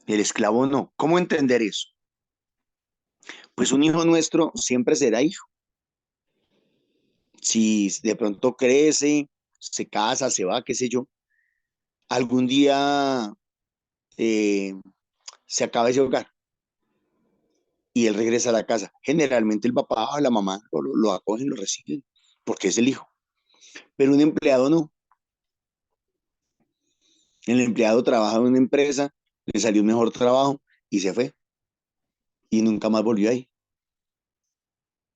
[SPEAKER 7] El esclavo no. ¿Cómo entender eso? Pues un hijo nuestro siempre será hijo. Si de pronto crece, se casa, se va, qué sé yo, algún día eh, se acaba ese hogar y él regresa a la casa. Generalmente el papá o la mamá lo acogen, lo reciben, porque es el hijo. Pero un empleado no. El empleado trabaja en una empresa, le salió un mejor trabajo y se fue. Y nunca más volvió ahí,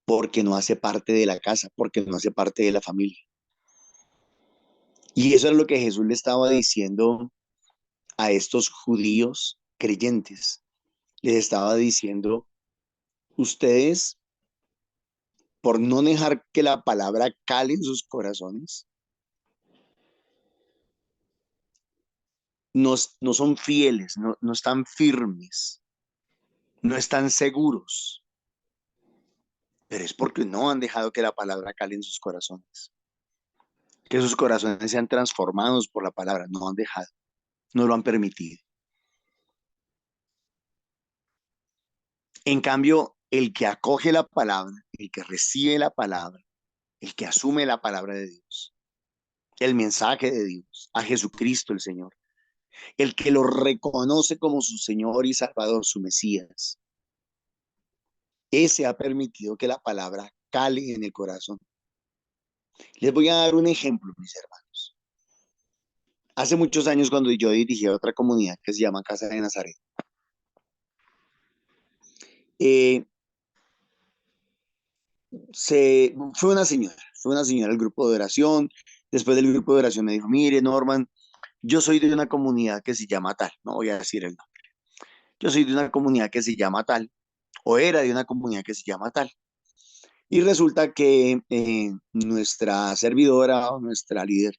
[SPEAKER 7] porque no hace parte de la casa, porque no hace parte de la familia. Y eso es lo que Jesús le estaba diciendo a estos judíos creyentes. Les estaba diciendo, ustedes, por no dejar que la palabra cale en sus corazones, no son fieles, no están firmes, no están seguros, pero es porque no han dejado que la palabra cale en sus corazones, que sus corazones sean transformados por la palabra, no han dejado, no lo han permitido. En cambio, el que acoge la palabra, el que recibe la palabra, el que asume la palabra de Dios, el mensaje de Dios, a Jesucristo el Señor, el que lo reconoce como su Señor y Salvador, su Mesías, ese ha permitido que la palabra cale en el corazón. Les voy a dar un ejemplo, mis hermanos. Hace muchos años, cuando yo dirigía otra comunidad que se llama Casa de Nazaret, fue una señora del grupo de oración. Después del grupo de oración me dijo, mire, Norman, yo soy de una comunidad que se llama tal, no voy a decir el nombre. Yo soy de una comunidad que se llama tal, o era de una comunidad que se llama tal. Y resulta que nuestra servidora o nuestra líder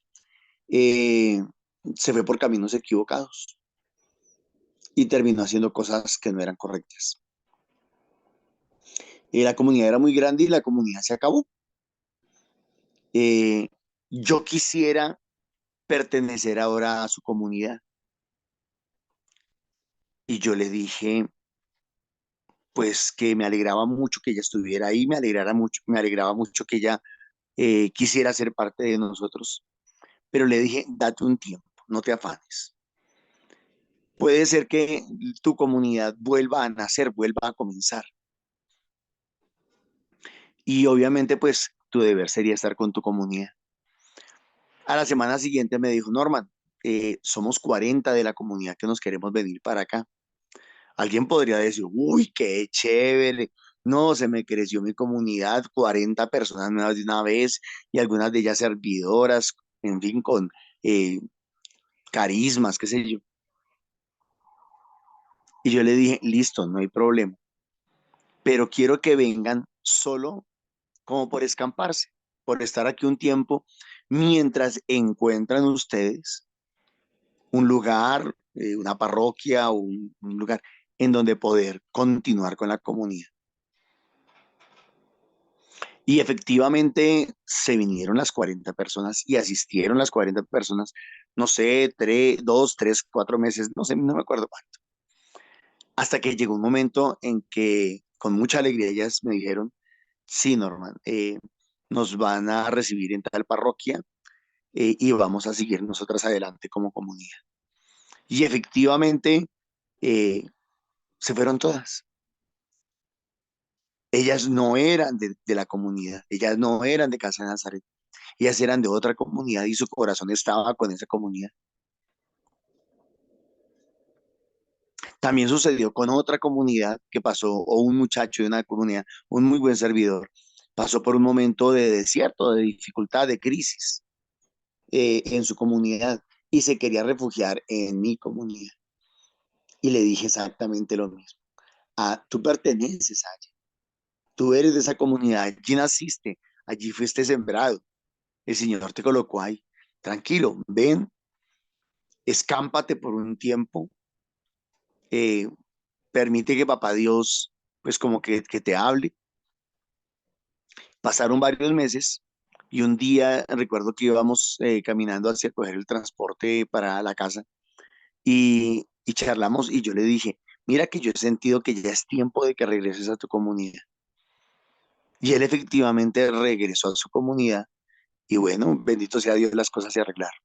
[SPEAKER 7] eh, se fue por caminos equivocados y terminó haciendo cosas que no eran correctas. La comunidad era muy grande y la comunidad se acabó. Yo quisiera pertenecer ahora a su comunidad. Y yo le dije, pues que me alegraba mucho que ella estuviera ahí, me alegraba mucho que ella quisiera ser parte de nosotros. Pero le dije, date un tiempo, no te afanes. Puede ser que tu comunidad vuelva a nacer, vuelva a comenzar. Y obviamente, pues, tu deber sería estar con tu comunidad. A la semana siguiente me dijo, Norman, somos 40 de la comunidad que nos queremos venir para acá. Alguien podría decir, uy, qué chévere, No, se me creció mi comunidad, 40 personas nuevas de una vez y algunas de ellas servidoras, en fin, con eh, carismas, qué sé yo. Y yo le dije, listo, no hay problema, pero quiero que vengan solo como por escamparse, por estar aquí un tiempo, mientras encuentran ustedes un lugar, una parroquia o un lugar en donde poder continuar con la comunidad. Y efectivamente se vinieron las 40 personas y asistieron las 40 personas, no sé, 2, 3, 4 meses, no sé, no me acuerdo cuánto. Hasta que llegó un momento en que con mucha alegría ellas me dijeron, sí, Norman, nos van a recibir en tal parroquia y vamos a seguir nosotras adelante como comunidad. Y efectivamente eh, se fueron todas. Ellas no eran de la comunidad, ellas no eran de Casa de Nazaret, ellas eran de otra comunidad y su corazón estaba con esa comunidad. También sucedió con otra comunidad que pasó, o un muchacho de una comunidad, un muy buen servidor, pasó por un momento de desierto, de dificultad, de crisis en su comunidad y se quería refugiar en mi comunidad. Y le dije exactamente lo mismo. Ah, tú perteneces allá, tú eres de esa comunidad, allí naciste, allí fuiste sembrado, el Señor te colocó ahí. Tranquilo, ven, escámpate por un tiempo, eh, permite que papá Dios, pues como que te hable. Pasaron varios meses y un día recuerdo que íbamos caminando hacia coger el transporte para la casa y charlamos y yo le dije, mira que yo he sentido que ya es tiempo de que regreses a tu comunidad. Y él efectivamente regresó a su comunidad y bueno, bendito sea Dios, las cosas se arreglaron.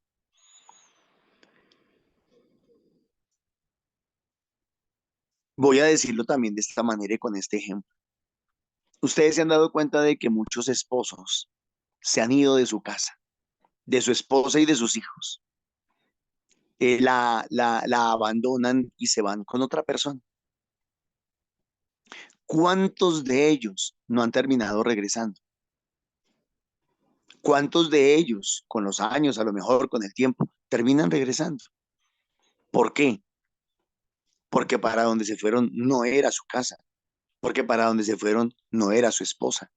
[SPEAKER 7] Voy a decirlo también de esta manera y con este ejemplo. Ustedes se han dado cuenta de que muchos esposos se han ido de su casa, de su esposa y de sus hijos. La abandonan y se van con otra persona. ¿Cuántos de ellos no han terminado regresando? ¿Cuántos de ellos, con los años, a lo mejor con el tiempo, terminan regresando? ¿Por qué? Porque para donde se fueron no era su casa, porque para donde se fueron no era su esposa,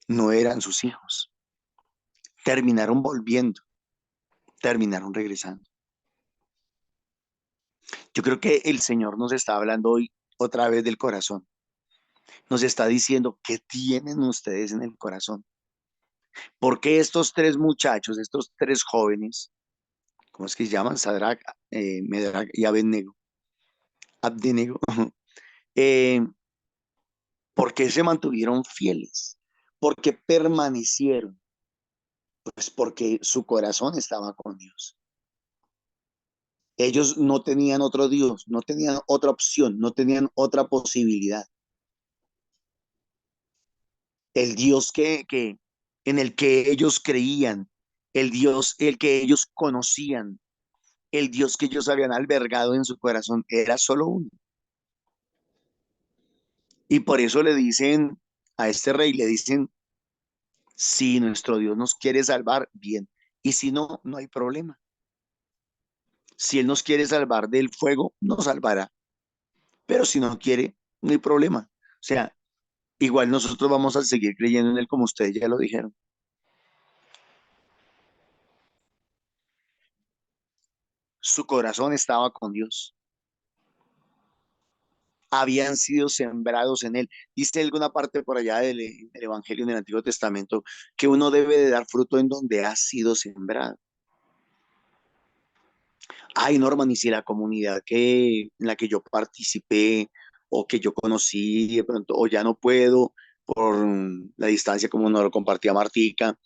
[SPEAKER 7] no eran sus hijos. Terminaron volviendo, terminaron regresando. Yo creo que el Señor nos está hablando hoy otra vez del corazón. Nos está diciendo qué tienen ustedes en el corazón. ¿Por qué estos tres muchachos, estos tres jóvenes, cómo es que se llaman? Sadrach, Medrach y Abdenego, eh, ¿por qué se mantuvieron fieles? ¿Por qué permanecieron? Pues porque su corazón estaba con Dios. Ellos no tenían otro Dios, no tenían otra opción, no tenían otra posibilidad. El Dios en el que ellos creían, el Dios el que ellos conocían, el Dios que ellos habían albergado en su corazón era solo uno. Y por eso le dicen a este rey, le dicen, si nuestro Dios nos quiere salvar, bien. Y si no, no hay problema. Si Él nos quiere salvar del fuego, nos salvará. Pero si no quiere, no hay problema. O sea, igual nosotros vamos a seguir creyendo en Él como ustedes ya lo dijeron. Su corazón estaba con Dios. Habían sido sembrados en Él. Dice alguna parte por allá del Evangelio en el Antiguo Testamento que uno debe de dar fruto en donde ha sido sembrado. Ay, Norman, y si la comunidad en la que yo participé o que yo conocí de pronto, o ya no puedo por la distancia como nos lo compartía Martica,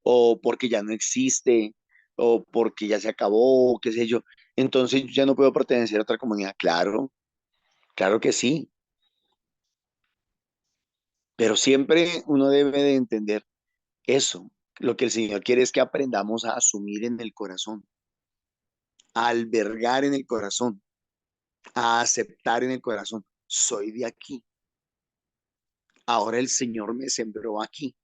[SPEAKER 7] o porque ya no existe, o porque ya se acabó, o qué sé yo, entonces yo ya no puedo pertenecer a otra comunidad. Claro, claro que sí, pero siempre uno debe de entender eso. Lo que el Señor quiere es que aprendamos a asumir en el corazón, a albergar en el corazón, a aceptar en el corazón. Soy de aquí. ahora el Señor me sembró aquí.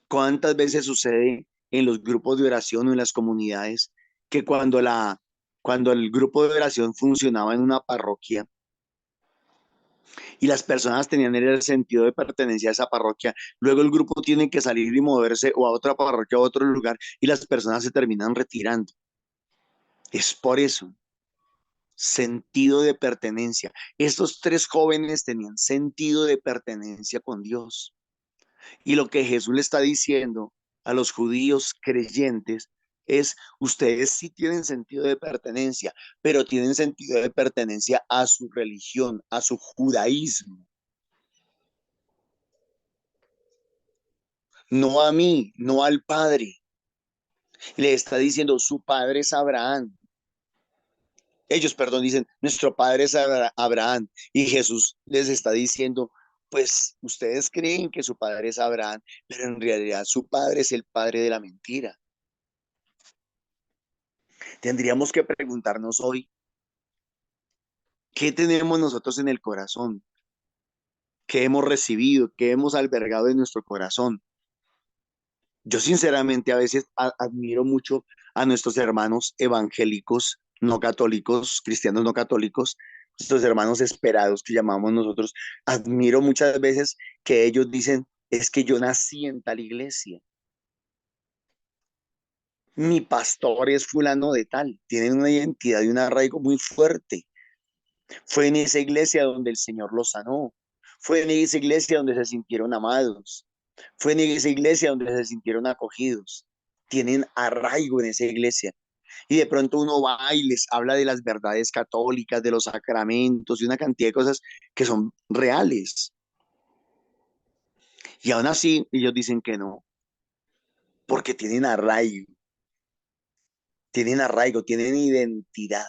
[SPEAKER 7] ¿Cuántas veces sucede en los grupos de oración o en las comunidades que cuando el grupo de oración funcionaba en una parroquia y las personas tenían el sentido de pertenencia a esa parroquia, luego el grupo tiene que salir y moverse o a otra parroquia o a otro lugar y las personas se terminan retirando? Es por eso, sentido de pertenencia. Estos tres jóvenes tenían sentido de pertenencia con Dios. Y lo que Jesús le está diciendo a los judíos creyentes es, ustedes sí tienen sentido de pertenencia, pero tienen sentido de pertenencia a su religión, a su judaísmo, no a mí, no al Padre. Le está diciendo, su padre es Abraham. Ellos, perdón, dicen, nuestro padre es Abraham. Y Jesús les está diciendo, pues ustedes creen que su padre es Abraham, pero en realidad su padre es el padre de la mentira. Tendríamos que preguntarnos hoy, ¿qué tenemos nosotros en el corazón? ¿Qué hemos recibido? ¿Qué hemos albergado en nuestro corazón? Yo sinceramente a veces admiro mucho a nuestros hermanos evangélicos, no católicos, cristianos no católicos, nuestros hermanos esperados que llamamos nosotros. Admiro muchas veces que ellos dicen, es que yo nací en tal iglesia. Mi pastor es fulano de tal. Tienen una identidad y un arraigo muy fuerte. Fue en esa iglesia donde el Señor los sanó. Fue en esa iglesia donde se sintieron amados. Fue en esa iglesia donde se sintieron acogidos. Tienen arraigo en esa iglesia. Y de pronto uno va y les habla de las verdades católicas, de los sacramentos y una cantidad de cosas que son reales. Y aún así ellos dicen que no, porque tienen arraigo, tienen identidad.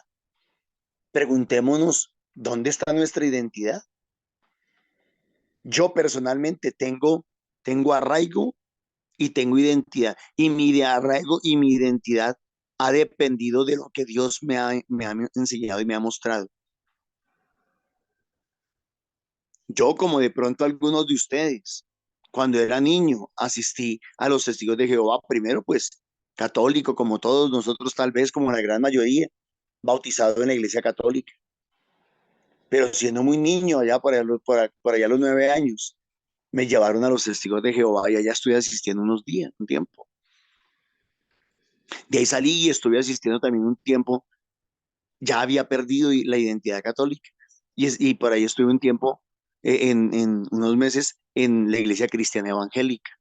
[SPEAKER 7] Preguntémonos, ¿dónde está nuestra identidad? Yo personalmente tengo arraigo y tengo identidad. Y mi de arraigo y mi identidad ha dependido de lo que Dios me ha enseñado y me ha mostrado. Yo, como de pronto algunos de ustedes, cuando era niño, asistí a los testigos de Jehová, primero pues católico, como todos nosotros, tal vez como la gran mayoría, bautizado en la iglesia católica. Pero siendo muy niño, allá por allá a los 9 años, me llevaron a los testigos de Jehová y allá estuve asistiendo unos días, un tiempo. De ahí salí y estuve asistiendo también un tiempo. Ya había perdido la identidad católica y por ahí estuve un tiempo, en unos meses, en la iglesia cristiana evangélica.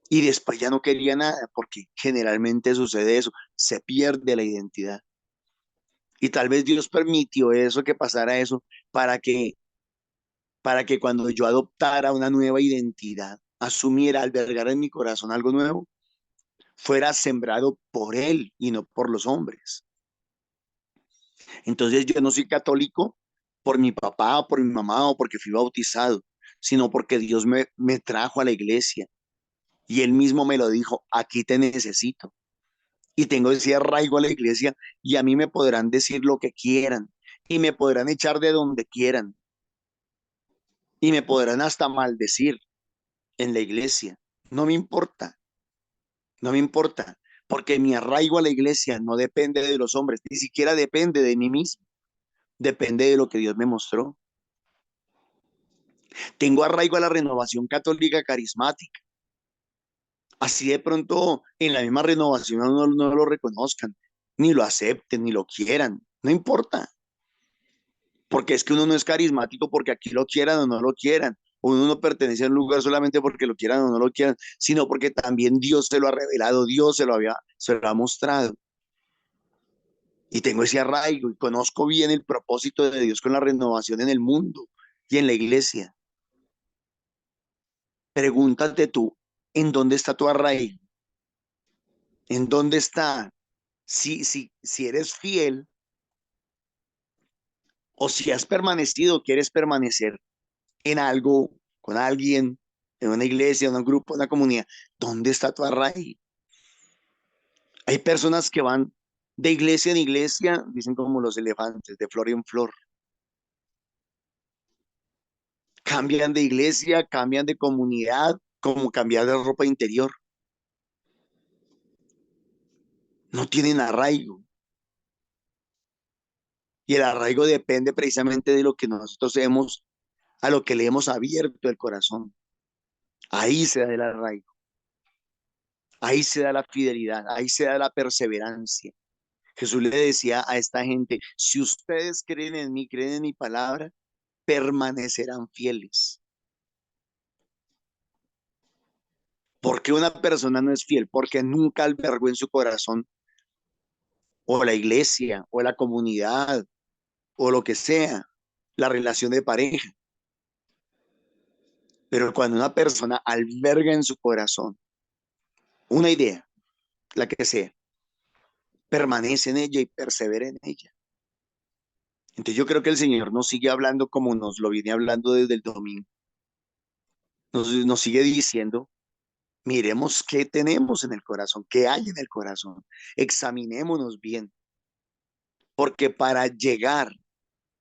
[SPEAKER 7] Y después ya no quería nada, porque generalmente sucede eso, se pierde la identidad. Y tal vez Dios permitió eso, que pasara eso, para que, para que cuando yo adoptara una nueva identidad, asumiera, albergara en mi corazón algo nuevo, fuera sembrado por Él y no por los hombres. Entonces yo no soy católico por mi papá, o por mi mamá o porque fui bautizado, sino porque Dios me trajo a la iglesia y Él mismo me lo dijo, aquí te necesito. Y tengo ese arraigo a la iglesia y a mí me podrán decir lo que quieran y me podrán echar de donde quieran y me podrán hasta maldecir en la iglesia. No me importa, no me importa, porque mi arraigo a la iglesia no depende de los hombres, ni siquiera depende de mí mismo, depende de lo que Dios me mostró. Tengo arraigo a la renovación católica carismática. Así de pronto en la misma renovación no lo reconozcan, ni lo acepten, ni lo quieran. No importa, porque es que uno no es carismático porque aquí lo quieran o no lo quieran. O uno no pertenece a un lugar solamente porque lo quieran o no lo quieran, sino porque también Dios se lo ha revelado, Dios se lo ha mostrado. Y tengo ese arraigo y conozco bien el propósito de Dios con la renovación en el mundo y en la iglesia. Pregúntate tú, ¿en dónde está tu arraigo? ¿En dónde está? Si eres fiel o si has permanecido, quieres permanecer en algo, con alguien, en una iglesia, en un grupo, en una comunidad, ¿dónde está tu arraigo? Hay personas que van de iglesia en iglesia, dicen como los elefantes, de flor en flor. Cambian de iglesia, cambian de comunidad, como cambiar de ropa interior. No tienen arraigo. Y el arraigo depende precisamente de lo que nosotros hemos, a lo que le hemos abierto el corazón. Ahí se da el arraigo. Ahí se da la fidelidad, ahí se da la perseverancia. Jesús le decía a esta gente, si ustedes creen en mí, creen en mi palabra, permanecerán fieles. ¿Por qué una persona no es fiel? Porque nunca albergó en su corazón o la iglesia o la comunidad o lo que sea, la relación de pareja. Pero cuando una persona alberga en su corazón una idea, la que sea, permanece en ella y persevera en ella. Entonces yo creo que el Señor nos sigue hablando como nos lo viene hablando desde el domingo. Nos sigue diciendo, miremos qué tenemos en el corazón, qué hay en el corazón. Examinémonos bien, porque para llegar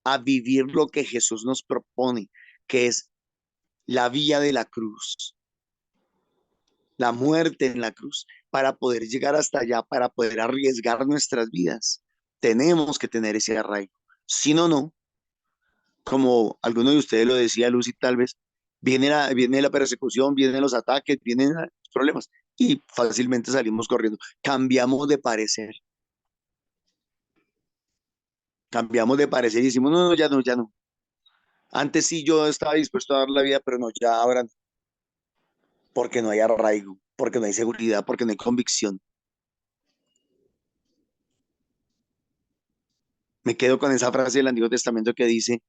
[SPEAKER 7] a vivir lo que Jesús nos propone, que es la vía de la cruz, la muerte en la cruz, para poder llegar hasta allá, para poder arriesgar nuestras vidas, tenemos que tener ese arraigo. Si no, no, como alguno de ustedes lo decía, Lucy, tal vez, viene la persecución, vienen los ataques, vienen los problemas y fácilmente salimos corriendo. Cambiamos de parecer y decimos, no, no, ya no, ya no. Antes sí yo estaba dispuesto a dar la vida, pero no, ya ahora no, porque no hay arraigo, porque no hay seguridad, porque no hay convicción. Me quedo con esa frase del Antiguo Testamento que dice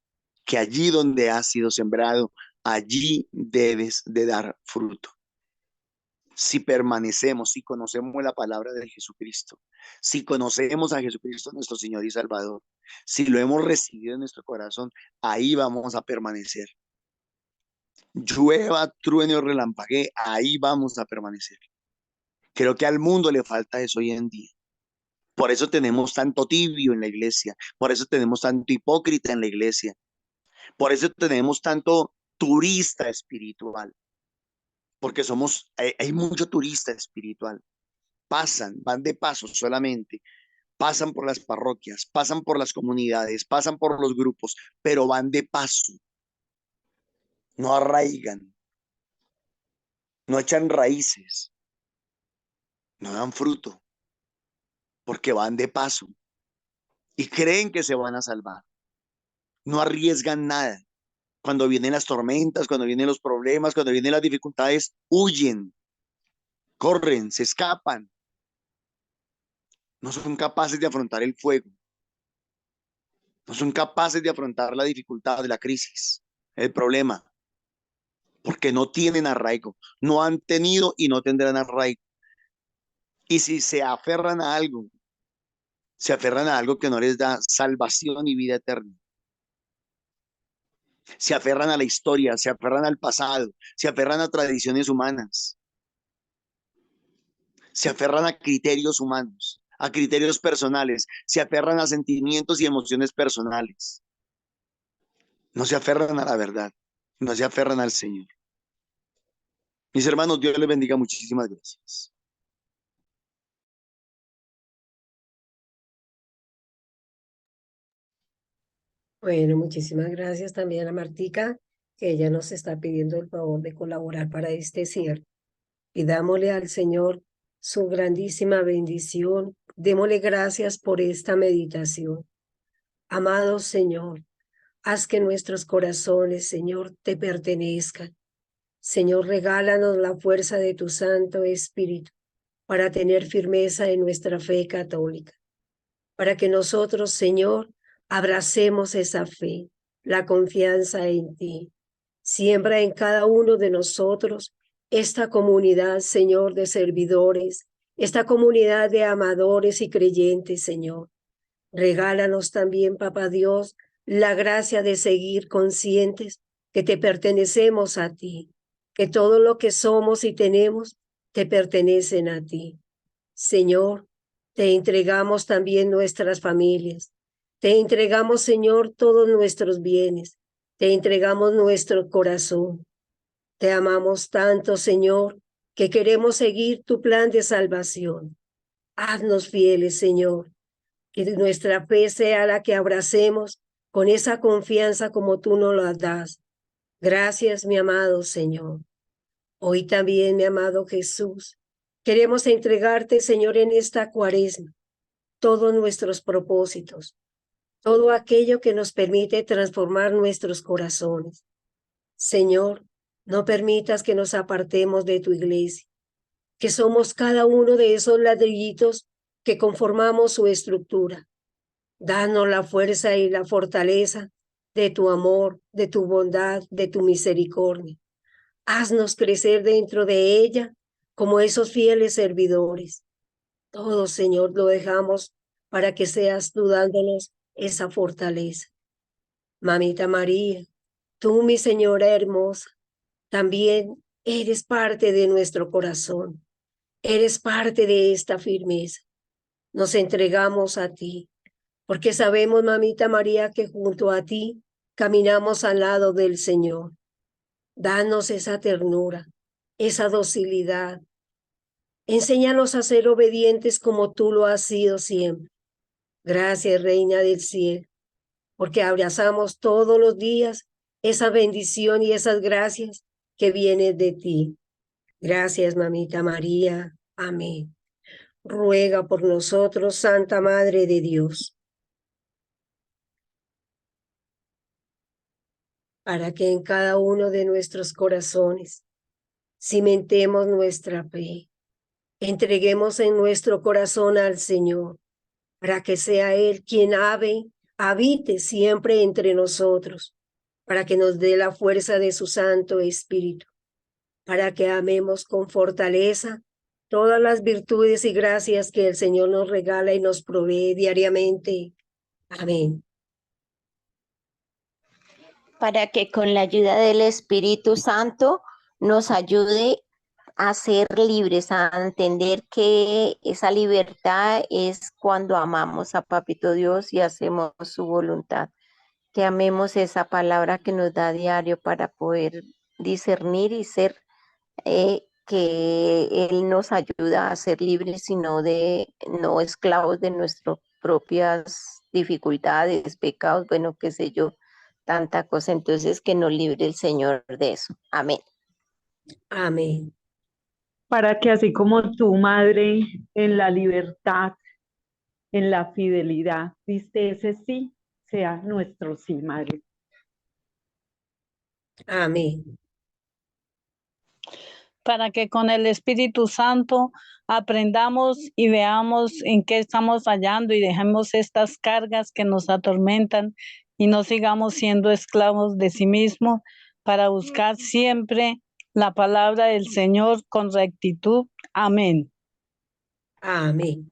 [SPEAKER 7] que allí donde has sido sembrado, allí debes de dar fruto. Si permanecemos, si conocemos la palabra de Jesucristo, si conocemos a Jesucristo nuestro Señor y Salvador, si lo hemos recibido en nuestro corazón, ahí vamos a permanecer. Llueva, truene o relampaguee, ahí vamos a permanecer. Creo que al mundo le falta eso hoy en día. Por eso tenemos tanto tibio en la iglesia, por eso tenemos tanto hipócrita en la iglesia, por eso tenemos tanto turista espiritual, porque hay mucho turista espiritual. Van de paso solamente, pasan por las parroquias, pasan por las comunidades, pasan por los grupos, pero van de paso, no arraigan, no echan raíces, no dan fruto, porque van de paso y creen que se van a salvar, no arriesgan nada. Cuando vienen las tormentas, cuando vienen los problemas, cuando vienen las dificultades, huyen, corren, se escapan, no son capaces de afrontar el fuego, no son capaces de afrontar la dificultad, la crisis, el problema, porque no tienen arraigo, no han tenido y no tendrán arraigo. Y si se aferran a algo, se aferran a algo que no les da salvación y vida eterna. Se aferran a la historia, se aferran al pasado, se aferran a tradiciones humanas, se aferran a criterios humanos, a criterios personales, se aferran a sentimientos y emociones personales. No se aferran a la verdad, no se aferran al Señor. Mis hermanos, Dios les bendiga. Muchísimas gracias.
[SPEAKER 2] Bueno, muchísimas gracias también a Martica, que ella nos está pidiendo el favor de colaborar para este cierre. Pidámosle al Señor su grandísima bendición. Démosle gracias por esta meditación. Amado Señor, haz que nuestros corazones, Señor, te pertenezcan. Señor, regálanos la fuerza de tu Santo Espíritu para tener firmeza en nuestra fe católica, para que nosotros, Señor, abracemos esa fe, la confianza en ti. Siembra en cada uno de nosotros esta comunidad, Señor, de servidores, esta comunidad de amadores y creyentes, Señor. Regálanos también, Papá Dios, la gracia de seguir conscientes que te pertenecemos a ti, que todo lo que somos y tenemos te pertenecen a ti. Señor, te entregamos también nuestras familias, te entregamos, Señor, todos nuestros bienes, Te entregamos nuestro corazón. Te amamos tanto, Señor, que queremos seguir tu plan de salvación. Haznos fieles, Señor, que nuestra fe sea la que abracemos con esa confianza como tú nos la das. Gracias, mi amado Señor. Hoy también, mi amado Jesús, queremos entregarte, Señor, en esta cuaresma, todos nuestros propósitos, todo aquello que nos permite transformar nuestros corazones. Señor, no permitas que nos apartemos de tu iglesia, que somos cada uno de esos ladrillitos que conformamos su estructura. Danos la fuerza y la fortaleza de tu amor, de tu bondad, de tu misericordia. Haznos crecer dentro de ella como esos fieles servidores. Todo, Señor, lo dejamos para que seas tú dándonos esa fortaleza. Mamita María, tú, mi Señora hermosa, también eres parte de nuestro corazón. Eres parte de esta firmeza. Nos entregamos a ti, porque sabemos, Mamita María, que junto a ti caminamos al lado del Señor. Danos esa ternura, esa docilidad. Enséñanos a ser obedientes como tú lo has sido siempre. Gracias, Reina del Cielo, porque abrazamos todos los días esa bendición y esas gracias que vienen de ti. Gracias, Mamita María. Amén. Ruega por nosotros, Santa Madre de Dios, para que en cada uno de nuestros corazones cimentemos nuestra fe. Entreguemos en nuestro corazón al Señor, para que sea Él quien habite siempre entre nosotros, para que nos dé la fuerza de su Santo Espíritu, para que amemos con fortaleza todas las virtudes y gracias que el Señor nos regala y nos provee diariamente. Amén.
[SPEAKER 5] Para que con la ayuda del Espíritu Santo nos ayude a ser libres, a entender que esa libertad es cuando amamos a Papito Dios y hacemos su voluntad. Que amemos esa palabra que nos da diario para poder discernir y ser, que Él nos ayuda a ser libres y no esclavos de nuestras propias dificultades, pecados, bueno, qué sé yo, tanta cosa. Entonces, que nos libre el Señor de eso. Amén.
[SPEAKER 2] Amén.
[SPEAKER 1] Para que así como tu madre en la libertad, en la fidelidad, diste ese sí, sea nuestro sí, Madre.
[SPEAKER 2] Amén.
[SPEAKER 8] Para que con el Espíritu Santo aprendamos y veamos en qué estamos fallando y dejemos estas cargas que nos atormentan y no sigamos siendo esclavos de sí mismos, para buscar siempre la palabra del Señor con rectitud. Amén.
[SPEAKER 2] Amén.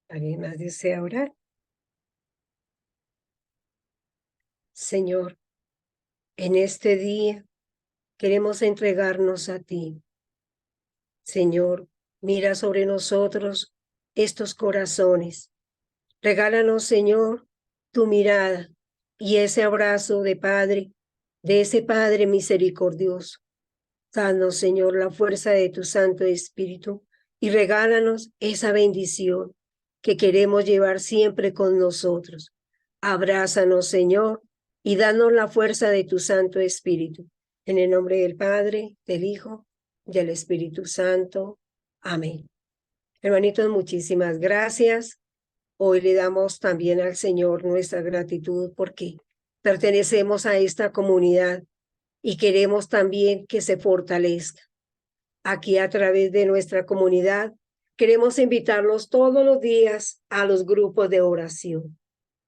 [SPEAKER 2] ¿Alguien más desea orar? Señor, en este día queremos entregarnos a ti. Señor, mira sobre nosotros estos corazones. Regálanos, Señor, tu mirada y ese abrazo de Padre, de ese Padre misericordioso. Danos, Señor, la fuerza de tu Santo Espíritu y regálanos esa bendición que queremos llevar siempre con nosotros. Abrázanos, Señor, y danos la fuerza de tu Santo Espíritu. En el nombre del Padre, del Hijo, del Espíritu Santo. Amén. Hermanitos, muchísimas gracias. Hoy le damos también al Señor nuestra gratitud porque pertenecemos a esta comunidad y queremos también que se fortalezca. Aquí a través de nuestra comunidad queremos invitarlos todos los días a los grupos de oración.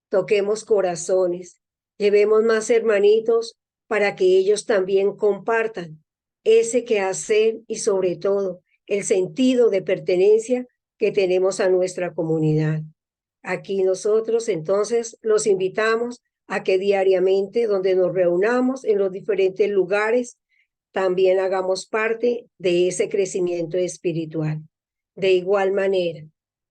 [SPEAKER 2] Toquemos corazones, llevemos más hermanitos para que ellos también compartan ese quehacer y sobre todo el sentido de pertenencia que tenemos a nuestra comunidad. Aquí nosotros entonces los invitamos a que diariamente, donde nos reunamos en los diferentes lugares, también hagamos parte de ese crecimiento espiritual. De igual manera,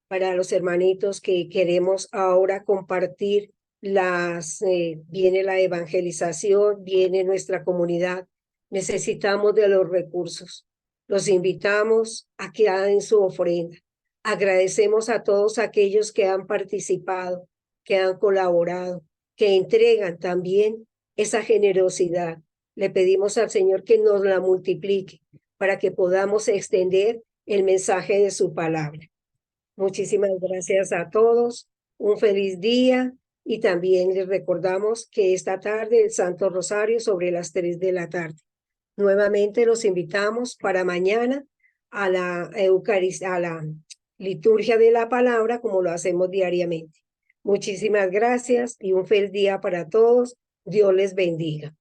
[SPEAKER 2] para los hermanitos que queremos ahora compartir viene la evangelización, viene nuestra comunidad. Necesitamos de los recursos. Los invitamos a que hagan su ofrenda. Agradecemos a todos aquellos que han participado, que han colaborado, que entregan también esa generosidad. Le pedimos al Señor que nos la multiplique para que podamos extender el mensaje de su palabra. Muchísimas gracias a todos. Un feliz día. Y también les recordamos que esta tarde el Santo Rosario sobre las 3 de la tarde. Nuevamente los invitamos para mañana a la Eucaristía, a la liturgia de la palabra, como lo hacemos diariamente. Muchísimas gracias y un feliz día para todos. Dios les bendiga.